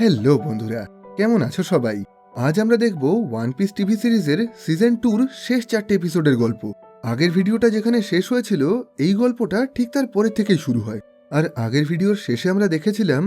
Hello বন্ধুরা, কেমন আছো সবাই? আজ আমরা দেখব ওয়ান পিস টিভি সিরিজের সিজন 2-র শেষ 4টে এপিসোডের গল্প। আগের ভিডিওটা যেখানে শেষ হয়েছিল, এই গল্পটা ঠিক তার পরের থেকেই শুরু হয়। আর আগের ভিডিওর শেষে আমরা দেখেছিলাম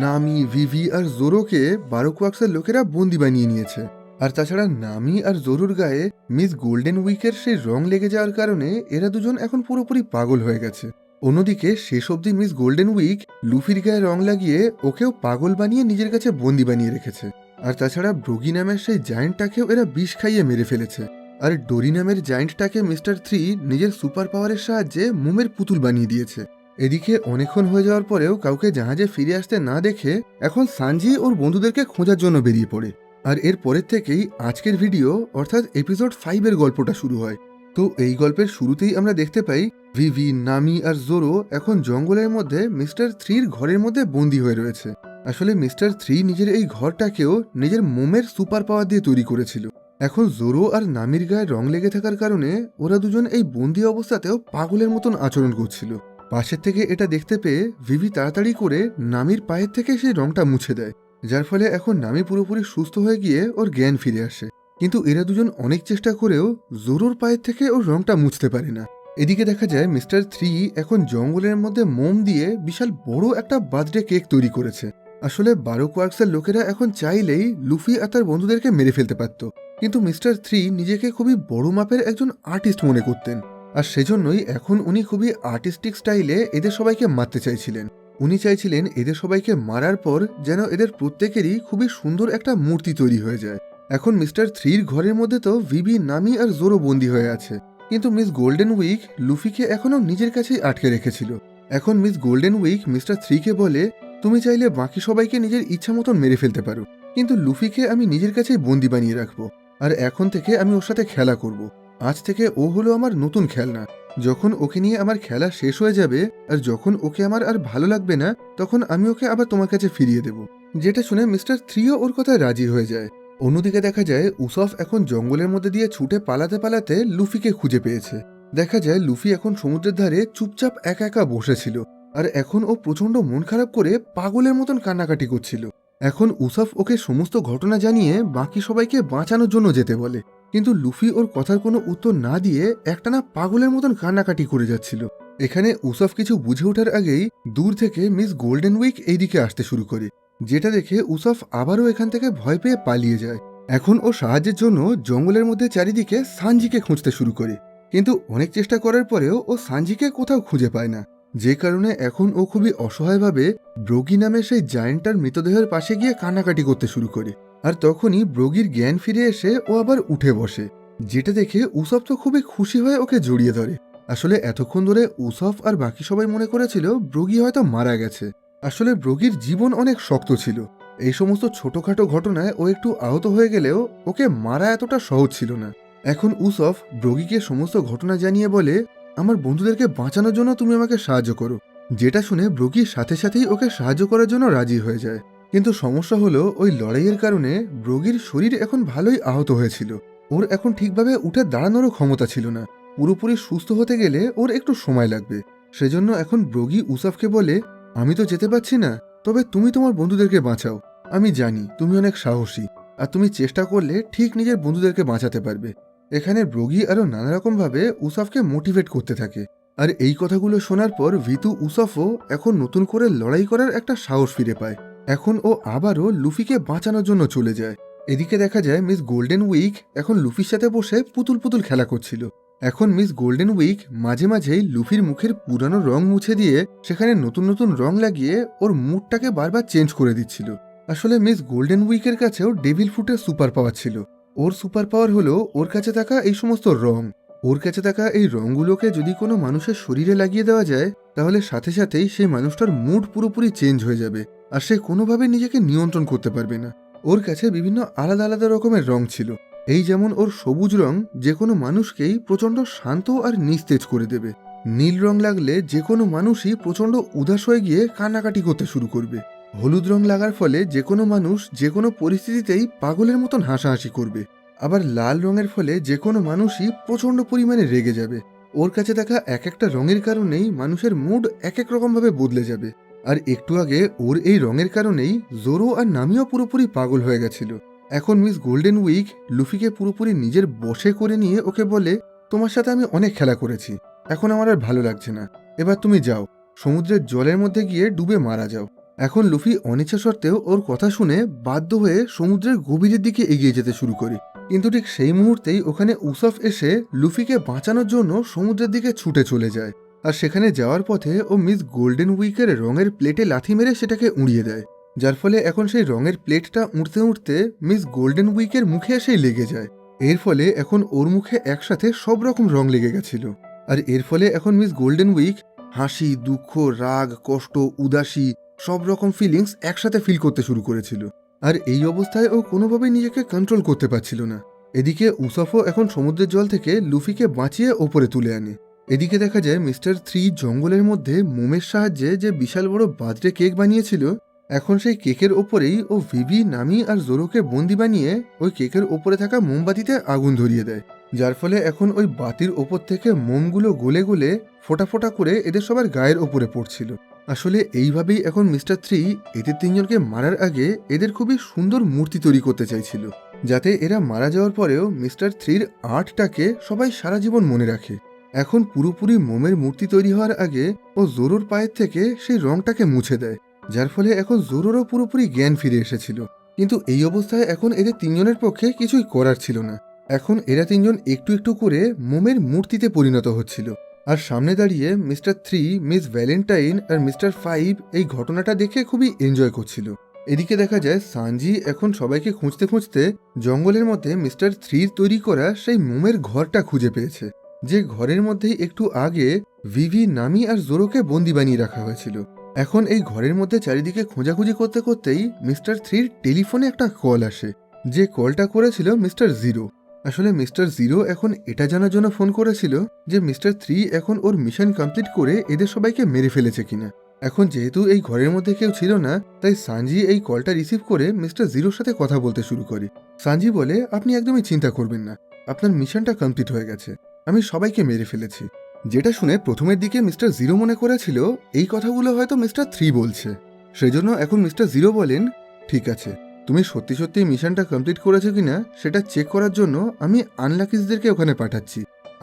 নামি, ভিভি আর জোরোকে বারোকুয়াক্সের লোকেরা বন্দি বানিয়ে নিয়েছে। আর তাছাড়া নামি আর জোরোর গায়ে মিস গোল্ডেন উইকের সেই রং লেগে যাওয়ার কারণে এরা দুজন এখন পুরোপুরি পাগল হয়ে গেছে। অন্যদিকে শেষ অবধি মিস গোল্ডেন উইক লুফির গায়ে রং লাগিয়ে ওকেও পাগল বানিয়ে নিজের কাছে বন্দি বানিয়ে রেখেছে। আর তাছাড়া ব্রোগি নামের সেই জায়েন্টটাকেও এরা বিষ খাইয়ে মেরে ফেলেছে। আর ডোরি নামের জায়েন্টটাকে মিস্টার 3 নিজের সুপার পাওয়ারের সাহায্যে মোমের পুতুল বানিয়ে দিয়েছে। এদিকে অনেকক্ষণ হয়ে যাওয়ার পরেও কাউকে জাহাজে ফিরে আসতে না দেখে এখন সানজি ওর বন্ধুদেরকে খোঁজার জন্য বেরিয়ে পড়ে। আর এর পরের থেকেই আজকের ভিডিও অর্থাৎ এপিসোড 5-এর গল্পটা শুরু হয়। তো এই গল্পের শুরুতেই আমরা দেখতে পাই ভিভি, নামি আর জোরো এখন জঙ্গলের মধ্যে মিস্টার 3-র ঘরের মধ্যে বন্দী হয়ে রয়েছে। আসলে মিস্টার 3 নিজের এই ঘরটাকেও নিজের মোমের সুপার পাওয়ার দিয়ে তৈরি করেছিল। এখন জোরো আর নামির গায়ে রং লেগে থাকার কারণে ওরা দুজন এই বন্দী অবস্থাতেও পাগলের মতন আচরণ করছিল। পাশের থেকে এটা দেখতে পেয়ে ভিভি তাড়াতাড়ি করে নামির পায়ের থেকে সেই রংটা মুছে দেয়, যার ফলে এখন নামি পুরোপুরি সুস্থ হয়ে গিয়ে ওর জ্ঞান ফিরে আসে। কিন্তু এরা দুজন অনেক চেষ্টা করেও জোরোর পায়ের থেকে ওর রংটা মুছতে পারে না। এদিকে দেখা যায় মিস্টার 3 এখন জঙ্গলের মধ্যে মোম দিয়ে বিশাল বড় একটা বার্থডে কেক তৈরি করেছে। আসলে বারোকুয়াক্সের লোকেরা এখন চাইলেই লুফি আর তার বন্ধুদেরকে মেরে ফেলতে পারত, কিন্তু মিস্টার 3 নিজেকে খুবই বড় মাপের একজন আর্টিস্ট মনে করতেন। আর সেজন্যই এখন উনি খুবই আর্টিস্টিক স্টাইলে এদের সবাইকে মারতে চাইছিলেন। উনি চাইছিলেন এদের সবাইকে মারার পর যেন এদের প্রত্যেকেরই খুবই সুন্দর একটা মূর্তি তৈরি হয়ে যায়। এখন মিস্টার 3-র ঘরের মধ্যে তো ভিভি, নামি আর জোরো বন্দী হয়ে আছে, কিন্তু মিস গোল্ডেন উইক লুফিকে এখনো নিজের কাছেই আটকে রেখেছিল। এখন মিস গোল্ডেন উইক মিস্টার 3-কে বলে, তুমি চাইলে বাকি সবাইকে নিজের ইচ্ছা মতন মেরে ফেলতে পারো, কিন্তু লুফিকে আমি নিজের কাছেই বন্দি বানিয়ে রাখবো। আর এখন থেকে আমি ওর সাথে খেলা করব। আজ থেকে ও হলো আমার নতুন খেলনা। যখন ওকে নিয়ে আমার খেলা শেষ হয়ে যাবে আর যখন ওকে আমার আর ভালো লাগবে না, তখন আমি ওকে আবার তোমার কাছে ফিরিয়ে দেব। যেটা শুনে মিস্টার 3ও ওর কথায় রাজি হয়ে যায়। অন্যদিকে দেখা যায় উসফ এখন জঙ্গলের মধ্যে দিয়ে ছুটে পালাতে পালাতে লুফিকে খুঁজে পেয়েছে। দেখা যায় লুফি এখন সমুদ্রের ধারে চুপচাপ একা একা বসেছিল, আর এখন ও প্রচন্ড মন খারাপ করে পাগলের মতন কান্নাকাটি করছিল। এখন উসফ ওকে সমস্ত ঘটনা জানিয়ে বাকি সবাইকে বাঁচানোর জন্য যেতে বলে, কিন্তু লুফি ওর কথার কোনো উত্তর না দিয়ে একটানা পাগলের মতন কান্নাকাটি করে যাচ্ছিল। এখানে উসফ কিছু বুঝে ওঠার আগেই দূর থেকে মিস গোল্ডেন উইক এইদিকে আসতে শুরু করে, যেটা দেখে উসফ আবারও এখান থেকে ভয় পেয়ে পালিয়ে যায়। এখন ও সাহায্যের জন্য জঙ্গলের মধ্যে চারিদিকে সানজিকে খুঁজতে শুরু করে, কিন্তু অনেক চেষ্টা করার পরেও ও সানজিকে কোথাও খুঁজে পায় না। যে কারণে এখন ও খুবই অসহায়ভাবে ব্রোগি নামের সেই জায়েন্টটার মৃতদেহের পাশে গিয়ে কান্নাকাটি করতে শুরু করে। আর তখনই ব্রোগির জ্ঞান ফিরে এসে ও আবার উঠে বসে, যেটা দেখে উসফ তো খুবই খুশি হয়ে ওকে জড়িয়ে ধরে। আসলে এতক্ষণ ধরে উসফ আর বাকি সবাই মনে করেছিল ব্রোগি হয়তো মারা গেছে। আসলে ব্রোগির জীবন অনেক শক্ত ছিল। এই সমস্ত ছোটখাটো ঘটনায় ও একটু আহত হয়ে গেলেও ওকে মারা এতটা সহজ ছিল না। এখন উসফ ব্রোগিকে সমস্ত ঘটনা জানিয়ে বলে, আমার বন্ধুদেরকে বাঁচানোর জন্য তুমি আমাকে সাহায্য করো। যেটা শুনে ব্রোগি সাথে সাথেই ওকে সাহায্য করার জন্য রাজি হয়ে যায়। কিন্তু সমস্যা হলো ওই লড়াইয়ের কারণে ব্রোগির শরীর এখন ভালোই আহত হয়েছিল। ওর এখন ঠিকভাবে উঠে দাঁড়ানোরও ক্ষমতা ছিল না। পুরোপুরি সুস্থ হতে গেলে ওর একটু সময় লাগবে। সেজন্য এখন ব্রোগি উসফকে বলে, আমি তো যেতে পারছি না, তবে তুমি তোমার বন্ধুদেরকে বাঁচাও। আমি জানি তুমি অনেক সাহসী, আর তুমি চেষ্টা করলে ঠিক নিজের বন্ধুদেরকে বাঁচাতে পারবে। এখানে ব্রোগি আরও নানা রকমভাবে উসফকে মোটিভেট করতে থাকে। আর এই কথাগুলো শোনার পর ভিতু উসফও এখন নতুন করে লড়াই করার একটা সাহস ফিরে পায়। এখন ও আবারও লুফিকে বাঁচানোর জন্য চলে যায়। এদিকে দেখা যায় মিস গোল্ডেন উইক এখন লুফির সাথে বসে পুতুল পুতুল খেলা করছিল। এখন মিস গোল্ডেন উইক মাঝে মাঝেই লুফির মুখের পুরানো রং মুছে দিয়ে সেখানে নতুন নতুন রং লাগিয়ে ওর মুডটাকে বারবার চেঞ্জ করে দিচ্ছিল। আসলে মিস গোল্ডেন উইকের কাছেও ডেভিল ফ্রুটের সুপার পাওয়ার ছিল। ওর সুপার পাওয়ার হলো ওর কাছে থাকা এই সমস্ত রং। ওর কাছে থাকা এই রঙগুলোকে যদি কোনো মানুষের শরীরে লাগিয়ে দেওয়া যায়, তাহলে সাথে সাথেই সেই মানুষটার মুড পুরোপুরি চেঞ্জ হয়ে যাবে, আর সে কোনোভাবে নিজেকে নিয়ন্ত্রণ করতে পারবে না। ওর কাছে বিভিন্ন আলাদা আলাদা রকমের রং ছিল। এই যেমন ওর সবুজ রং যে কোনো মানুষকেই প্রচণ্ড শান্ত আর নিস্তেজ করে দেবে। নীল রং লাগলে যে কোনো মানুষই প্রচণ্ড উদাস হয়ে গিয়ে কান্নাকাটি করতে শুরু করবে। হলুদ রং লাগার ফলে যে কোনো মানুষ যে কোনো পরিস্থিতিতেই পাগলের মতন হাসাহাসি করবে। আবার লাল রঙের ফলে যে কোনো মানুষই প্রচণ্ড পরিমাণে রেগে যাবে। ওর কাছে থাকা এক একটা রঙের কারণেই মানুষের মুড এক এক রকমভাবে বদলে যাবে। আর একটু আগে ওর এই রঙের কারণেই জোরো আর নামিও পুরোপুরি পাগল হয়ে গেছিল। এখন মিস গোল্ডেন উইক লুফিকে পুরোপুরি নিজের বশে করে নিয়ে ওকে বলে, তোমার সাথে আমি অনেক খেলা করেছি, এখন আমার আর ভালো লাগছে না, এবার তুমি যাও, সমুদ্রের জলের মধ্যে গিয়ে ডুবে মারা যাও। এখন লুফি অনিচ্ছা সত্ত্বেও ওর কথা শুনে বাধ্য হয়ে সমুদ্রের গভীরের দিকে এগিয়ে যেতে শুরু করে। কিন্তু ঠিক সেই মুহূর্তেই ওখানে উসফ এসে লুফিকে বাঁচানোর জন্য সমুদ্রের দিকে ছুটে চলে যায়। আর সেখানে যাওয়ার পথে ও মিস গোল্ডেন উইকের রঙের প্লেটে লাথি মেরে সেটাকে উড়িয়ে দেয়, যার ফলে এখন সেই রঙের প্লেটটা উড়তে উড়তে মিস গোল্ডেন উইকের মুখে এসেই লেগে যায়। এর ফলে এখন ওর মুখে একসাথে সব রকম রং লেগে গেছিল। আর এর ফলে এখন মিস গোল্ডেন উইক হাসি, দুঃখ, রাগ, কষ্ট, উদাসী সব রকম ফিলিংস একসাথে ফিল করতে শুরু করেছিল। আর এই অবস্থায় ও কোনোভাবেই নিজেকে কন্ট্রোল করতে পারছিল না। এদিকে উসফও এখন সমুদ্রের জল থেকে লুফিকে বাঁচিয়ে ওপরে তুলে আনে। এদিকে দেখা যায় মিস্টার 3 জঙ্গলের মধ্যে মোমের সাহায্যে যে বিশাল বড় বার্থডে কেক বানিয়েছিল, এখন সেই কেকের ওপরেই ও ভিভি, নামি আর জোরোকে বন্দি বানিয়ে ওই কেকের ওপরে থাকা মোমবাতিতে আগুন ধরিয়ে দেয়, যার ফলে এখন ওই বাতির ওপর থেকে মোমগুলো গলে গলে ফোটা ফোটা করে এদের সবার গায়ের ওপরে পড়ছিল। আসলে এইভাবেই এখন মিস্টার 3 এদের তিনজনকে মারার আগে এদের খুবই সুন্দর মূর্তি তৈরি করতে চাইছিল, যাতে এরা মারা যাওয়ার পরেও মিস্টার 3-র আর্টটাকে সবাই সারা জীবন মনে রাখে। এখন পুরোপুরি মোমের মূর্তি তৈরি হওয়ার আগে ও জোরোর পায়ের থেকে সেই রংটাকে মুছে দেয়, যার ফলে এখন জোরোরও পুরোপুরি জ্ঞান ফিরে এসেছিল। কিন্তু এই অবস্থায় এখন এদের তিনজনের পক্ষে কিছুই করার ছিল না। এখন এরা তিনজন একটু একটু করে মোমের মূর্তিতে পরিণত হচ্ছিল। আর সামনে দাঁড়িয়ে মিস্টার 3, মিস ভ্যালেন্টাইন আর মিস্টার 5 এই ঘটনাটা দেখে খুবই এনজয় করছিল। এদিকে দেখা যায় সানজি এখন সবাইকে খুঁজতে খুঁজতে জঙ্গলের মধ্যে মিস্টার 3 তৈরি করা সেই মোমের ঘরটা খুঁজে পেয়েছে, যে ঘরের মধ্যেই একটু আগে ভিভি, নামি আর জোরোকে বন্দি বানিয়ে রাখা হয়েছিল। এখন এই ঘরের মধ্যে চারিদিকে খোঁজাখুঁজি করতে করতেই মিস্টার 3-র টেলিফোনে একটা কল আসে, যে কলটা করেছিল মিস্টার 0। আসলে মিস্টার 0 এখন এটা জানার জন্য ফোন করেছিল যে মিস্টার 3 এখন ওর মিশন কমপ্লিট করে এদের সবাইকে মেরে ফেলেছে কিনা। এখন যেহেতু এই ঘরের মধ্যে কেউ ছিল না, তাই সানজি এই কলটা রিসিভ করে মিস্টার 0-র সাথে কথা বলতে শুরু করে। সানজি বলে, আপনি একদমই চিন্তা করবেন না, আপনার মিশনটা কমপ্লিট হয়ে গেছে, আমি সবাইকে মেরে ফেলেছি। যেটা শুনে প্রথমের দিকে মিস্টার 0 মনে করেছিল এই কথাগুলো হয়তো মিস্টার 3 বলছে। সেজন্য এখন মিস্টার 0 বলেন, ঠিক আছে, তুমি সত্যি সত্যি মিশনটা কমপ্লিট করেছো কিনা সেটা চেক করার জন্য আমি আনলাকিজদেরকে ওখানে পাঠাচ্ছি।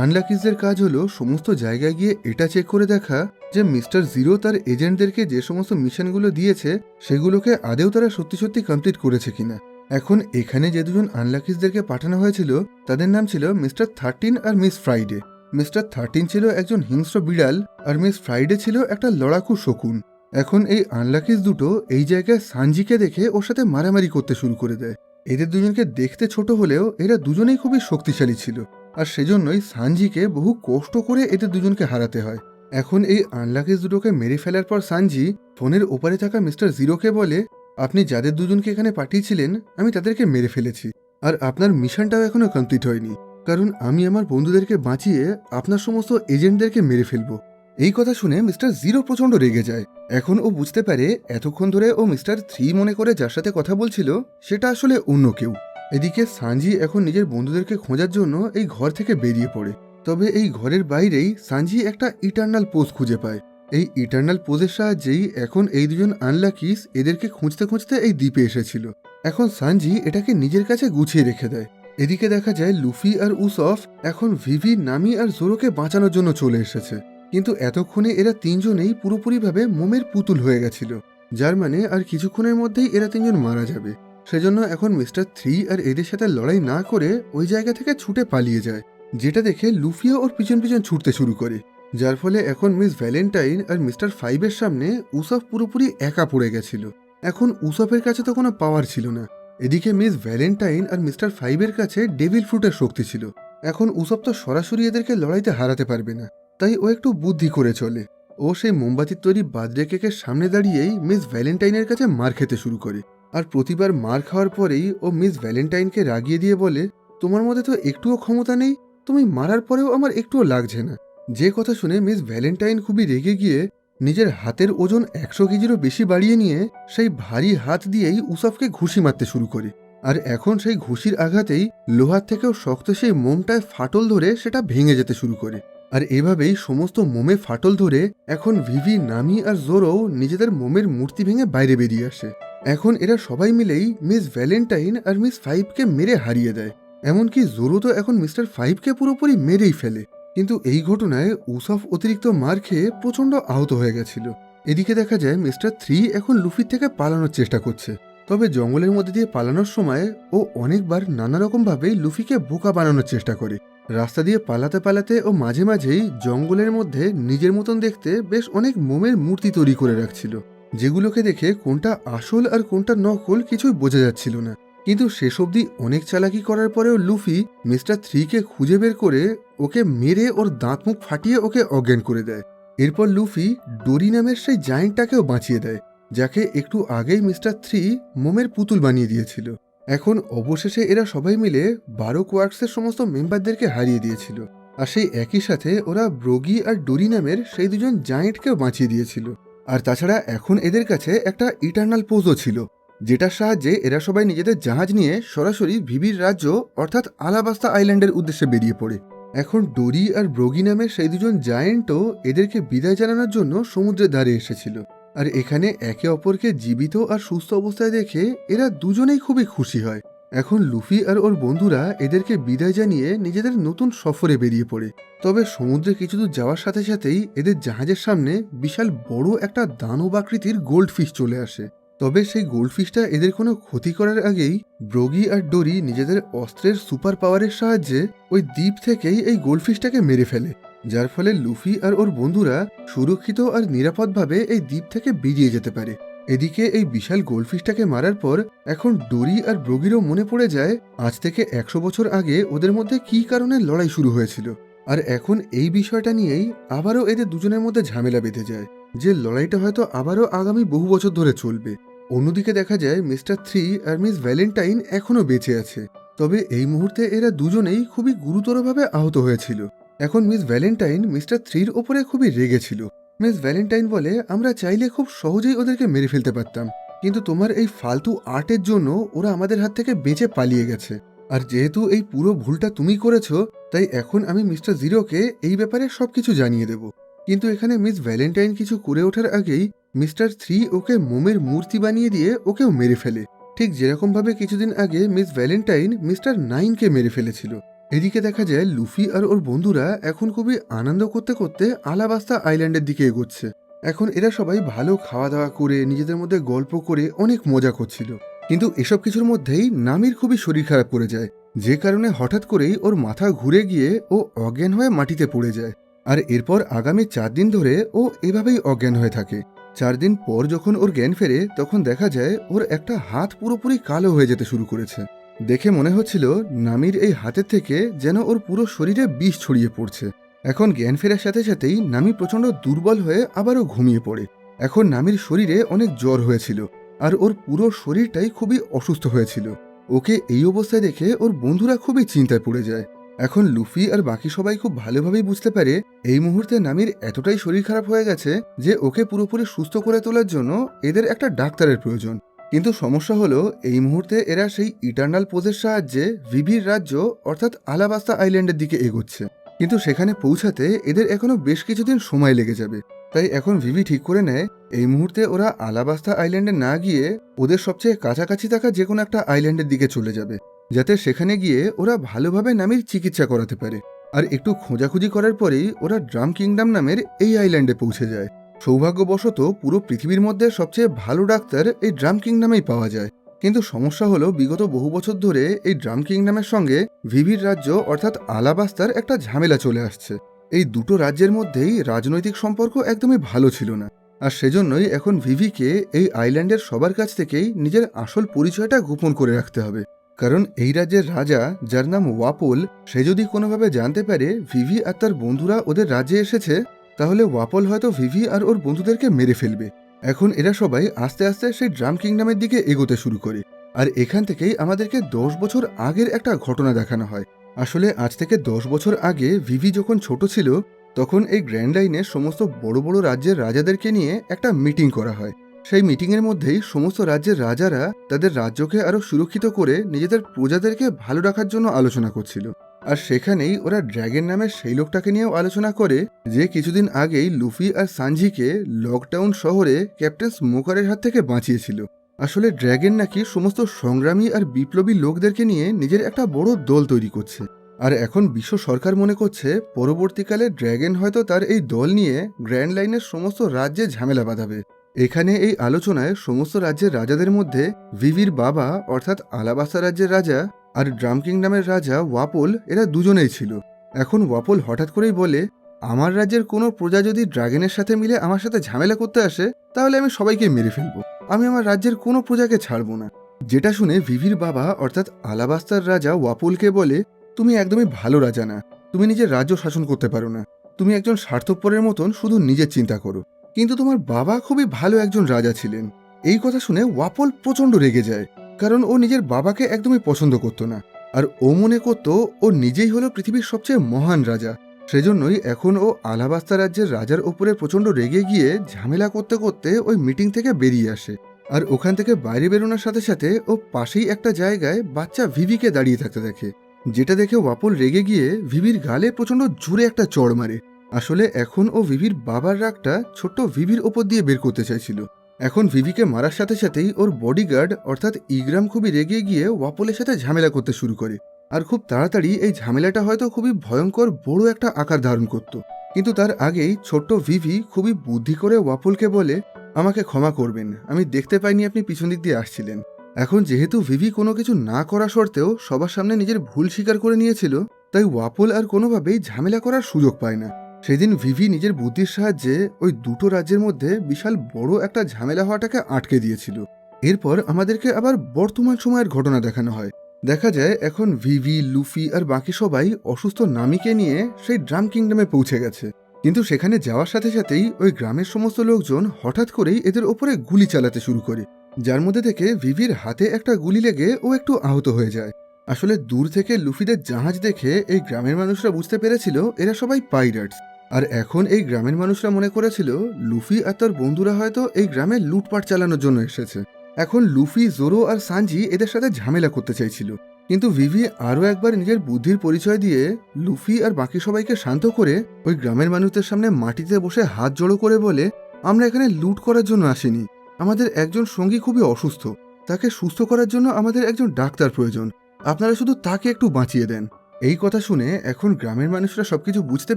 আনলাকিজদের কাজ হলো সমস্ত জায়গায় গিয়ে এটা চেক করে দেখা যে মিস্টার 0 তার এজেন্টদেরকে যে সমস্ত মিশনগুলো দিয়েছে সেগুলোকে আদেও তারা সত্যি সত্যি কমপ্লিট করেছে কিনা। এখন এখানে যে দুজন আনলাকিজদেরকে পাঠানো হয়েছিল তাদের নাম ছিল মিস্টার 13 আর মিস ফ্রাইডে। মিস্টার 13 ছিল একজন হিংস্র বিড়াল আর মিস ফ্রাইডে ছিল একটা লড়াকু শকুন। এখন এই আনলাকিজ দুটো এই জায়গায় সানজিকে দেখে ওর সাথে মারামারি করতে শুরু করে দেয়। এদের দুজনকে দেখতে ছোট হলেও এরা দুজনেই খুবই শক্তিশালী ছিল, আর সেজন্যই সানজিকে বহু কষ্ট করে এদের দুজনকে হারাতে হয়। এখন এই আনলাকিজ দুটোকে মেরে ফেলার পর সানজি ফোনের ওপারে থাকা মিস্টার 0-কে বলে, আপনি যাদের দুজনকে এখানে পাঠিয়েছিলেন আমি তাদেরকে মেরে ফেলেছি, আর আপনার মিশনটাও এখনো কমপ্লিট হয়নি, কারণ আমি আমার বন্ধুদেরকে বাঁচিয়ে আপনার সমস্ত এজেন্টদেরকে মেরে ফেলবো। এই কথা শুনে মিস্টার 0 প্রচন্ড রেগে যায়। এখন ও বুঝতে পারে এতক্ষণ ধরে ও মিস্টার 3 মনে করে যার সাথে কথা বলছিল সেটা আসলে অন্য কেউ। এদিকে সানজি এখন নিজের বন্ধুদেরকে খোঁজার জন্য এই ঘর থেকে বেরিয়ে পড়ে। তবে এই ঘরের বাইরেই সানজি একটা ইটার্নাল পোজ খুঁজে পায়। এই ইটার্নাল পোজের সাহায্যেই এখন এই দুজন আনলাকিস এদেরকে খুঁজতে খুঁজতে এই দ্বীপে এসেছিল। এখন সানজি এটাকে নিজের কাছে গুছিয়ে রেখে দেয়। এদিকে দেখা যায় লুফি আর উসফ এখন ভিভি, নামি আর জোরোকে বাঁচানোর জন্য চলে এসেছে, কিন্তু এতক্ষণে এরা তিনজনেই পুরোপুরিভাবে মোমের পুতুল হয়ে গেছিল, যার মানে আর কিছুক্ষণের মধ্যেই এরা তিনজন মারা যাবে। সেজন্য এখন মিস্টার 3 আর এদের সাথে লড়াই না করে ওই জায়গা থেকে ছুটে পালিয়ে যায়, যেটা দেখে লুফিও ওর পিছন পিছন ছুটতে শুরু করে, যার ফলে এখন মিস ভ্যালেন্টাইন আর মিস্টার 5-এর সামনে উসফ পুরোপুরি একা পড়ে গেছিল। এখন উসফের কাছে তো কোনো পাওয়ার ছিল না। এদিকে মিস ভ্যালেন্টাইন আর মিস্টার 5-এর কাছে ডেভিল ফ্রুটের শক্তি ছিল। এখন উসফ তো সরাসরি এদেরকে লড়াইতে হারাতে পারবে না, তাই ও একটু বুদ্ধি করে চলে। ও সেই মোমবাতির তৈরি বার্থডে কেকের সামনে দাঁড়িয়েই মিস ভ্যালেন্টাইনের কাছে মার খেতে শুরু করে। আর প্রতিবার মার খাওয়ার পরেই ও মিস ভ্যালেন্টাইনকে রাগিয়ে দিয়ে বলে, তোমার মধ্যে তো একটুও ক্ষমতা নেই, তুমি মারার পরেও আমার একটুও লাগছে না। যে কথা শুনে মিস ভ্যালেন্টাইন খুবই রেগে গিয়ে নিজের হাতের ওজন 100 কেজিরও বেশি বাড়িয়ে নিয়ে সেই ভারী হাত দিয়েই উসফকে ঘুষি মারতে শুরু করে। আর এখন সেই ঘুষির আঘাতেই লোহার থেকেও শক্ত সেই মোমটায় ফাটল ধরে সেটা ভেঙে যেতে শুরু করে। আর এভাবেই সমস্ত মোমে ফাটল ধরে এখন ভিভি, নামি আর জোরো নিজেদের মোমের মূর্তি ভেঙে বাইরে বেরিয়ে আসে। এখন এরা সবাই মিলেই মিস ভ্যালেন্টাইন আর মিস ফাইভকে মেরে হারিয়ে দেয়। এমনকি জোরো তো এখন মিস্টার ফাইভকে পুরোপুরি মেরেই ফেলে। কিন্তু এই ঘটনায় উসফ অতিরিক্ত মার খেয়ে প্রচণ্ড আহত হয়ে গেছিল। এদিকে দেখা যায় মিস্টার থ্রি এখন লুফির থেকে পালানোর চেষ্টা করছে। তবে জঙ্গলের মধ্যে দিয়ে পালানোর সময় ও অনেকবার নানা রকমভাবেই লুফিকে বোকা বানানোর চেষ্টা করে। রাস্তা দিয়ে পালাতে পালাতে ও মাঝে মাঝেই জঙ্গলের মধ্যে নিজের মতন দেখতে বেশ অনেক মোমের মূর্তি তৈরি করে রাখছিল, যেগুলোকে দেখে কোনটা আসল আর কোনটা নকল কিছুই বোঝা যাচ্ছিল না। কিন্তু শেষ অবধি অনেক চালাকি করার পরেও লুফি মিস্টার থ্রিকে খুঁজে বের করে ওকে মেরে ওর দাঁত মুখ ফাটিয়ে ওকে অজ্ঞান করে দেয়। এরপর লুফি ডোরি নামের সেই জায়েন্টটাকেও বাঁচিয়ে দেয়, যাকে একটু আগেই মিস্টার থ্রি মোমের পুতুল বানিয়ে দিয়েছিল। এখন অবশেষে এরা সবাই মিলে 12 কোয়ার্কসের সমস্ত মেম্বারদেরকে হারিয়ে দিয়েছিল। আর সেই একই সাথে ওরা ব্রোগি আর ডোরি নামের সেই দুজন জায়েন্টকেও বাঁচিয়ে দিয়েছিল। আর তাছাড়া এখন এদের কাছে একটা ইটার্নাল পোজও ছিল, যেটার সাহায্যে এরা সবাই নিজেদের জাহাজ নিয়ে সরাসরি ভিভির রাজ্য অর্থাৎ আলাবাস্তা আইল্যান্ডের উদ্দেশ্যে বেরিয়ে পড়ে। এখন ডোরি আর ব্রোগি নামের সেই দুজন জায়েন্টও এদেরকে বিদায় জানানোর জন্য সমুদ্রের ধারে এসেছিল। আর এখানে একে অপরকে জীবিত আর সুস্থ অবস্থায় দেখে এরা দুজনেই খুবই খুশি হয়। এখন লুফি আর ওর বন্ধুরা এদেরকে বিদায় জানিয়ে নিজেদের নতুন সফরে বেরিয়ে পড়ে। তবে সমুদ্রে কিছু দূর যাওয়ার সাথে সাথেই এদের জাহাজের সামনে বিশাল বড় একটা দানব আকৃতির গোল্ডফিশ চলে আসে। তবে সেই গোল্ডফিশটা এদের কোনো ক্ষতি করার আগেই ব্রোগি আর ডোরি নিজেদের অস্ত্রের সুপার পাওয়ারের সাহায্যে ওই দ্বীপ থেকেই এই গোল্ডফিশটাকে মেরে ফেলে, যার ফলে লুফি আর ওর বন্ধুরা সুরক্ষিত আর নিরাপদভাবে এই দ্বীপ থেকে বেরিয়ে যেতে পারে। এদিকে এই বিশাল গোল্ডফিশটাকে মারার পর এখন ডোরি আর ব্রোগিরও মনে পড়ে যায় আজ থেকে 100 বছর আগে ওদের মধ্যে কী কারণে লড়াই শুরু হয়েছিল। আর এখন এই বিষয়টা নিয়েই আবারও এদের দুজনের মধ্যে ঝামেলা বেঁধে যায়, যে লড়াইটা হয়তো আবারও আগামী বহু বছর ধরে চলবে। অন্যদিকে দেখা যায় মিস্টার থ্রি আর মিস ভ্যালেন্টাইন এখনও বেঁচে আছে, তবে এই মুহূর্তে এরা দুজনেই খুবই গুরুতরভাবে আহত হয়েছিল। এখন মিস ভ্যালেন্টাইন মিস্টার থ্রির ওপরে খুবই রেগেছিল। মিস ভ্যালেন্টাইন বলে, আমরা চাইলে খুব সহজেই ওদেরকে মেরে ফেলতে পারতাম, কিন্তু তোমার এই ফালতু আর্টের জন্য ওরা আমাদের হাত থেকে বেঁচে পালিয়ে গেছে। আর যেহেতু এই পুরো ভুলটা তুমি করেছো, তাই এখন আমি মিস্টার জিরোকে এই ব্যাপারে সবকিছু জানিয়ে দেব। কিন্তু এখানে মিস ভ্যালেন্টাইন কিছু করে ওঠার আগেই মিস্টার থ্রি ওকে মোমের মূর্তি বানিয়ে দিয়ে ওকেও মেরে ফেলে, ঠিক যেরকমভাবে কিছুদিন আগে মিস ভ্যালেন্টাইন মিস্টার নাইনকে মেরে ফেলেছিল। এদিকে দেখা যায় লুফি আর ওর বন্ধুরা এখন খুবই আনন্দ করতে করতে আলাবাস্তা আইল্যান্ডের দিকে এগোচ্ছে। এখন এরা সবাই ভালো খাওয়া দাওয়া করে নিজেদের মধ্যে গল্প করে অনেক মজা করছিল। কিন্তু এসব কিছুর মধ্যেই নামির খুবই শরীর খারাপ করে যায়, যে কারণে হঠাৎ করেই ওর মাথা ঘুরে গিয়ে ও অজ্ঞান হয়ে মাটিতে পড়ে যায়। আর এরপর আগামী 4 দিন ধরে ও এভাবেই অজ্ঞান হয়ে থাকে। 4 দিন পর যখন ওর জ্ঞান ফেরে তখন দেখা যায় ওর একটা হাত পুরোপুরি কালো হয়ে যেতে শুরু করেছে। দেখে মনে হচ্ছিল নামির এই হাতের থেকে যেন ওর পুরো শরীরে বিষ ছড়িয়ে পড়ছে। এখন জ্ঞান ফেরার সাথে সাথেই নামি প্রচণ্ড দুর্বল হয়ে আবারও ঘুমিয়ে পড়ে। এখন নামির শরীরে অনেক জ্বর হয়েছিল আর ওর পুরো শরীরটাই খুবই অসুস্থ হয়েছিল। ওকে এই অবস্থায় দেখে ওর বন্ধুরা খুবই চিন্তায় পড়ে যায়। এখন লুফি আর বাকি সবাই খুব ভালোভাবেই বুঝতে পারে এই মুহূর্তে নামির এতটাই শরীর খারাপ হয়ে গেছে যে ওকে পুরোপুরি সুস্থ করে তোলার জন্য এদের একটা ডাক্তারের প্রয়োজন। কিন্তু সমস্যা হলো এই মুহূর্তে এরা সেই ইটার্নাল পোজের সাহায্যে ভিভির রাজ্য অর্থাৎ আলাবাস্তা আইল্যান্ডের দিকে এগোচ্ছে, কিন্তু সেখানে পৌঁছাতে এদের এখনো বেশ কিছুদিন সময় লেগে যাবে। তাই এখন ভিভি ঠিক করে নেয় এই মুহূর্তে ওরা আলাবাস্তা আইল্যান্ডে না গিয়ে ওদের সবচেয়ে কাছাকাছি থাকা যে কোনো একটা আইল্যান্ডের দিকে চলে যাবে, যাতে সেখানে গিয়ে ওরা ভালোভাবে নামির চিকিৎসা করাতে পারে। আর একটু খোঁজাখুঁজি করার পরেই ওরা ড্রাম কিংডম নামের এই আইল্যান্ডে পৌঁছে যায়। সৌভাগ্যবশত পুরো পৃথিবীর মধ্যে সবচেয়ে ভালো ডাক্তার এই ড্রাম কিংডমেই পাওয়া যায়। কিন্তু সমস্যা হলো বিগত বহু বছর ধরে এই ড্রাম কিংডমের সঙ্গে ভিভির রাজ্য অর্থাৎ আলাবাস্তার একটা ঝামেলা চলে আসছে। এই দুটো রাজ্যের মধ্যেই রাজনৈতিক সম্পর্ক একদমই ভালো ছিল না। আর সেজন্যই এখন ভিভিকে এই আইল্যান্ডের সবার কাছ থেকেই নিজের আসল পরিচয়টা গোপন করে রাখতে হবে। কারণ এই রাজ্যের রাজা, যার নাম ওয়াপল, সে যদি কোনোভাবে জানতে পারে ভিভি আর তার বন্ধুরা ওদের রাজ্যে এসেছে, তাহলে ওয়াপল হয়তো ভিভি আর ওর বন্ধুদেরকে মেরে ফেলবে। এখন এরা সবাই আস্তে আস্তে সেই ড্রাম কিংডমের দিকে এগোতে শুরু করে। আর এখান থেকেই আমাদেরকে 10 বছর আগের একটা ঘটনা দেখানো হয়। আসলে আজ থেকে 10 বছর আগে ভিভি যখন ছোট ছিল তখন এই গ্র্যান্ড লাইনের সমস্ত বড় বড় রাজ্যের রাজাদেরকে নিয়ে একটা মিটিং করা হয়। সেই মিটিংয়ের মধ্যেই সমস্ত রাজ্যের রাজারা তাদের রাজ্যকে আরও সুরক্ষিত করে নিজেদের প্রজাদেরকে ভালো রাখার জন্য আলোচনা করছিল। আর সেখানেই ওরা ড্র্যাগন নামের সেই লোকটাকে নিয়েও আলোচনা করে যে কিছুদিন আগেই লুফি আর সানজিকে লকডাউন শহরে ক্যাপ্টেন স্মোকারের হাত থেকে বাঁচিয়েছিল। আসলে ড্র্যাগন নাকি সমস্ত সংগ্রামী আর বিপ্লবী লোকদেরকে নিয়ে নিজের একটা বড় দল তৈরি করছে। আর এখন বিশ্ব সরকার মনে করছে পরবর্তীকালে ড্র্যাগন হয়তো তার এই দল নিয়ে গ্র্যান্ড লাইনের সমস্ত রাজ্যে ঝামেলা বাঁধাবে। এখানে এই আলোচনায় সমস্ত রাজ্যের রাজাদের মধ্যে ভিভির বাবা অর্থাৎ আলাবাসা রাজ্যের রাজা আর ড্রাম কিংডমের রাজা ওয়াপল এরা দুজনেই ছিল। এখন ওয়াপল হঠাৎ করেই বলে, আমার রাজ্যের কোনো প্রজা যদি ড্রাগনের সাথে মিলে আমার সাথে ঝামেলা করতে আসে তাহলে আমি সবাইকে মেরে ফেলবো, আমি আমার রাজ্যের কোনো প্রজাকে ছাড়বো না। যেটা শুনে ভিভির বাবা অর্থাৎ আলাবাস্তার রাজা ওয়াপলকে বলে, তুমি একদমই ভালো রাজা না, তুমি নিজের রাজ্য শাসন করতে পারো না, তুমি একজন স্বার্থপরের মতন শুধু নিজের চিন্তা করো। কিন্তু তোমার বাবা খুবই ভালো একজন রাজা ছিলেন। এই কথা শুনে ওয়াপল প্রচণ্ড রেগে যায়, কারণ ও নিজের বাবাকে একদমই পছন্দ করতো না। আর ও মনে করতো ও নিজেই হলো পৃথিবীর সবচেয়ে মহান রাজা। সেজন্যই এখন ও আলাবাস্তা রাজ্যের রাজার ওপরে প্রচণ্ড রেগে গিয়ে ঝামেলা করতে করতে ওই মিটিং থেকে বেরিয়ে আসে। আর ওখান থেকে বাইরে বেরোনোর সাথে সাথে ও পাশেই একটা জায়গায় বাচ্চা ভিভিকে দাঁড়িয়ে থাকতে দেখে, যেটা দেখে ওয়াপল রেগে গিয়ে ভিভির গালে প্রচণ্ড জোরে একটা চড় মারে। আসলে এখন ও ভিভির বাবার রাগটা ছোট্ট ভিভির ওপর দিয়ে বের করতে চাইছিল। এখন ভিভিকে মারার সাথে সাথেই ওর বডিগার্ড অর্থাৎ ইগ্রাম খুবই রেগে গিয়ে ওয়াপলের সাথে ঝামেলা করতে শুরু করে। আর খুব তাড়াতাড়ি এই ঝামেলাটা হয়তো খুবই ভয়ঙ্কর বড় একটা আকার ধারণ করত। কিন্তু তার আগেই ছোট্ট ভিভি খুবই বুদ্ধি করে ওয়াপলকে বলে, আমাকে ক্ষমা করবেন, আমি দেখতে পাইনি আপনি পিছন দিক দিয়ে আসছিলেন। এখন যেহেতু ভিভি কোনো কিছু না করা সত্ত্বেও সবার সামনে নিজের ভুল স্বীকার করে নিয়েছিল, তাই ওয়াপল আর কোনোভাবেই ঝামেলা করার সুযোগ পায় না। সেদিন ভিভি নিজের বুদ্ধির সাহায্যে ওই দুটো রাজ্যের মধ্যে বিশাল বড় একটা ঝামেলা হওয়াটাকে আটকে দিয়েছিল। এরপর আমাদেরকে আবার বর্তমান সময়ের ঘটনা দেখানো হয়। দেখা যায় এখন ভিভি, লুফি আর বাকি সবাই অসুস্থ নামিকে নিয়ে সেই ড্রাম কিংডমে পৌঁছে গেছে। কিন্তু সেখানে যাওয়ার সাথে সাথেই ওই গ্রামের সমস্ত লোকজন হঠাৎ করেই এদের ওপরে গুলি চালাতে শুরু করে, যার মধ্যে থেকে ভিভির হাতে একটা গুলি লেগে ও একটু আহত হয়ে যায়। আসলে দূর থেকে লুফিদের জাহাজ দেখে এই গ্রামের মানুষরা বুঝতে পেরেছিল এরা সবাই পাইরেটস। আর এখন এই গ্রামের মানুষরা মনে করেছিল লুফি আর তার বন্ধুরা হয়তো এই গ্রামে লুটপাট চালানোর জন্য এসেছে। এখন লুফি, জোরো আর সানজি এদের সাথে ঝামেলা করতে চাইছিল। কিন্তু ভিভি আরও একবার নিজের বুদ্ধির পরিচয় দিয়ে লুফি আর বাকি সবাইকে শান্ত করে ওই গ্রামের মানুষদের সামনে মাটিতে বসে হাত জড়ো করে বলে, আমরা এখানে লুট করার জন্য আসিনি, আমাদের একজন সঙ্গী খুবই অসুস্থ, তাকে সুস্থ করার জন্য আমাদের একজন ডাক্তার প্রয়োজন, আপনারা শুধু তাকে একটু বাঁচিয়ে দেন। এই কথা শুনে এখন গ্রামের মানুষরা সবকিছু বুঝতে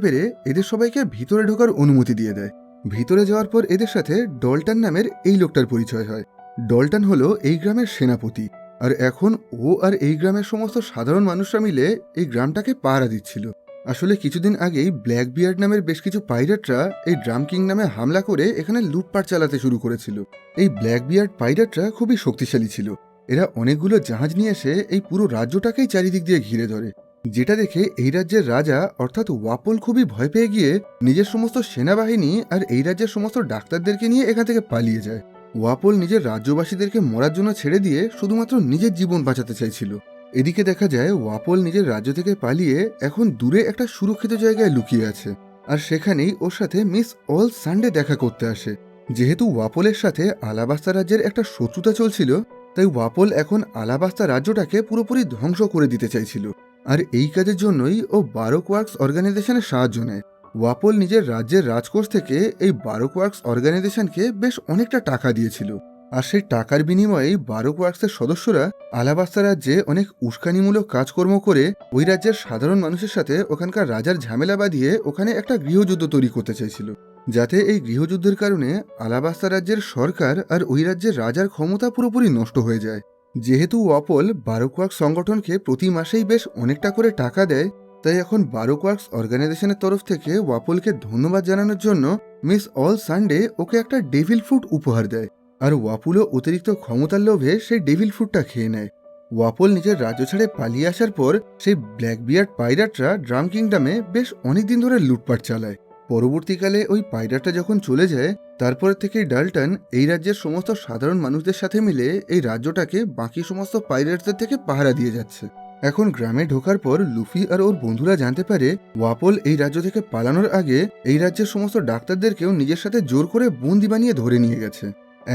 পেরে এদের সবাইকে ভিতরে ঢোকার অনুমতি দিয়ে দেয়। ভিতরে যাওয়ার পর এদের সাথে ডলটন নামের এই লোকটার পরিচয় হয়। ডলটন হলো এই গ্রামের সেনাপতি। আর এখন ও আর এই গ্রামের সমস্ত সাধারণ মানুষরা মিলে এই গ্রামটাকে পাহারা দিচ্ছিল। আসলে কিছুদিন আগেই ব্ল্যাক বিয়ার্ড নামের বেশ কিছু পাইরেটরা এই ড্রাম কিং নামে হামলা করে এখানে লুটপাট চালাতে শুরু করেছিল। এই ব্ল্যাক বিয়ার্ড পাইরেটরা খুবই শক্তিশালী ছিল। এরা অনেকগুলো জাহাজ নিয়ে এসে এই পুরো রাজ্যটাকেই চারিদিক দিয়ে ঘিরে ধরে, যেটা দেখে এই রাজ্যের রাজা অর্থাৎ ওয়াপল খুবই ভয় পেয়ে গিয়ে নিজের সমস্ত সেনাবাহিনী আর এই রাজ্যের সমস্ত ডাক্তারদেরকে নিয়ে এখান থেকে পালিয়ে যায়। ওয়াপল নিজের রাজ্যবাসীদেরকে মরার জন্য ছেড়ে দিয়ে শুধুমাত্র নিজের জীবন বাঁচাতে চাইছিল। এদিকে দেখা যায় ওয়াপল নিজের রাজ্য থেকে পালিয়ে এখন দূরে একটা সুরক্ষিত জায়গায় লুকিয়ে আছে। আর সেখানেই ওর সাথে মিস অল সানডে দেখা করতে আসে। যেহেতু ওয়াপলের সাথে আলাবাস্তা রাজ্যের একটা শত্রুতা চলছিল, তাই ওয়াপল এখন আলাবাস্তা রাজ্যটাকে পুরোপুরি ধ্বংস করে দিতে চাইছিল। আর এই কাজের জন্যই ও বারোক ওয়ার্কস অর্গানাইজেশনের সাহায্য নেয়। ওয়াপল নিজের রাজ্যের রাজকোষ থেকে এই বারোক ওয়ার্কস অর্গানাইজেশনকে বেশ অনেকটা টাকা দিয়েছিল। আর সেই টাকার বিনিময়ে বারোক ওয়ার্কসের সদস্যরা আলাবাস্তা রাজ্যে অনেক উস্কানিমূলক কাজকর্ম করে ওই রাজ্যের সাধারণ মানুষের সাথে ওখানকার রাজার ঝামেলা বাঁধিয়ে ওখানে একটা গৃহযুদ্ধ তৈরি করতে চাইছিল, যাতে এই গৃহযুদ্ধের কারণে আলাবাস্তা রাজ্যের সরকার আর ওই রাজ্যের রাজার ক্ষমতা পুরোপুরি নষ্ট হয়ে যায়। যেহেতু ওয়াপল বারোক ওয়ার্কস সংগঠনকে প্রতি মাসেই বেশ অনেকটা করে টাকা দেয়, তাই এখন বারোক ওয়ার্কস অর্গানাইজেশনের তরফ থেকে ওয়াপলকে ধন্যবাদ জানানোর জন্য মিস অল সানডে ওকে একটা ডেভিল ফ্রুট উপহার দেয়। আর ওয়াপলও অতিরিক্ত ক্ষমতার লোভে সেই ডেভিল ফ্রুটটা খেয়ে নেয়। ওয়াপল নিজের রাজ্য ছেড়ে পালিয়ে আসার পর সেই ব্ল্যাক বিয়ার্ড পাইরাটরা ড্রাম কিংডমে বেশ অনেকদিন ধরে লুটপাট চালায়। পরবর্তীকালে ওই পাইরাটটা যখন চলে যায়, তারপর থেকেই ডাল্টন এই রাজ্যের সমস্ত সাধারণ মানুষদের সাথে মিলে এই রাজ্যটাকে বাকি সমস্ত পাইরেটসদের থেকে পাহারা দিয়ে যাচ্ছে। এখন গ্রামে ঢোকার পর লুফি আর ওর বন্ধুরা জানতে পারে ওয়াপল এই রাজ্য থেকে পালানোর আগে এই রাজ্যের সমস্ত ডাক্তারদেরকেও নিজের সাথে জোর করে বন্দি বানিয়ে ধরে নিয়ে গেছে।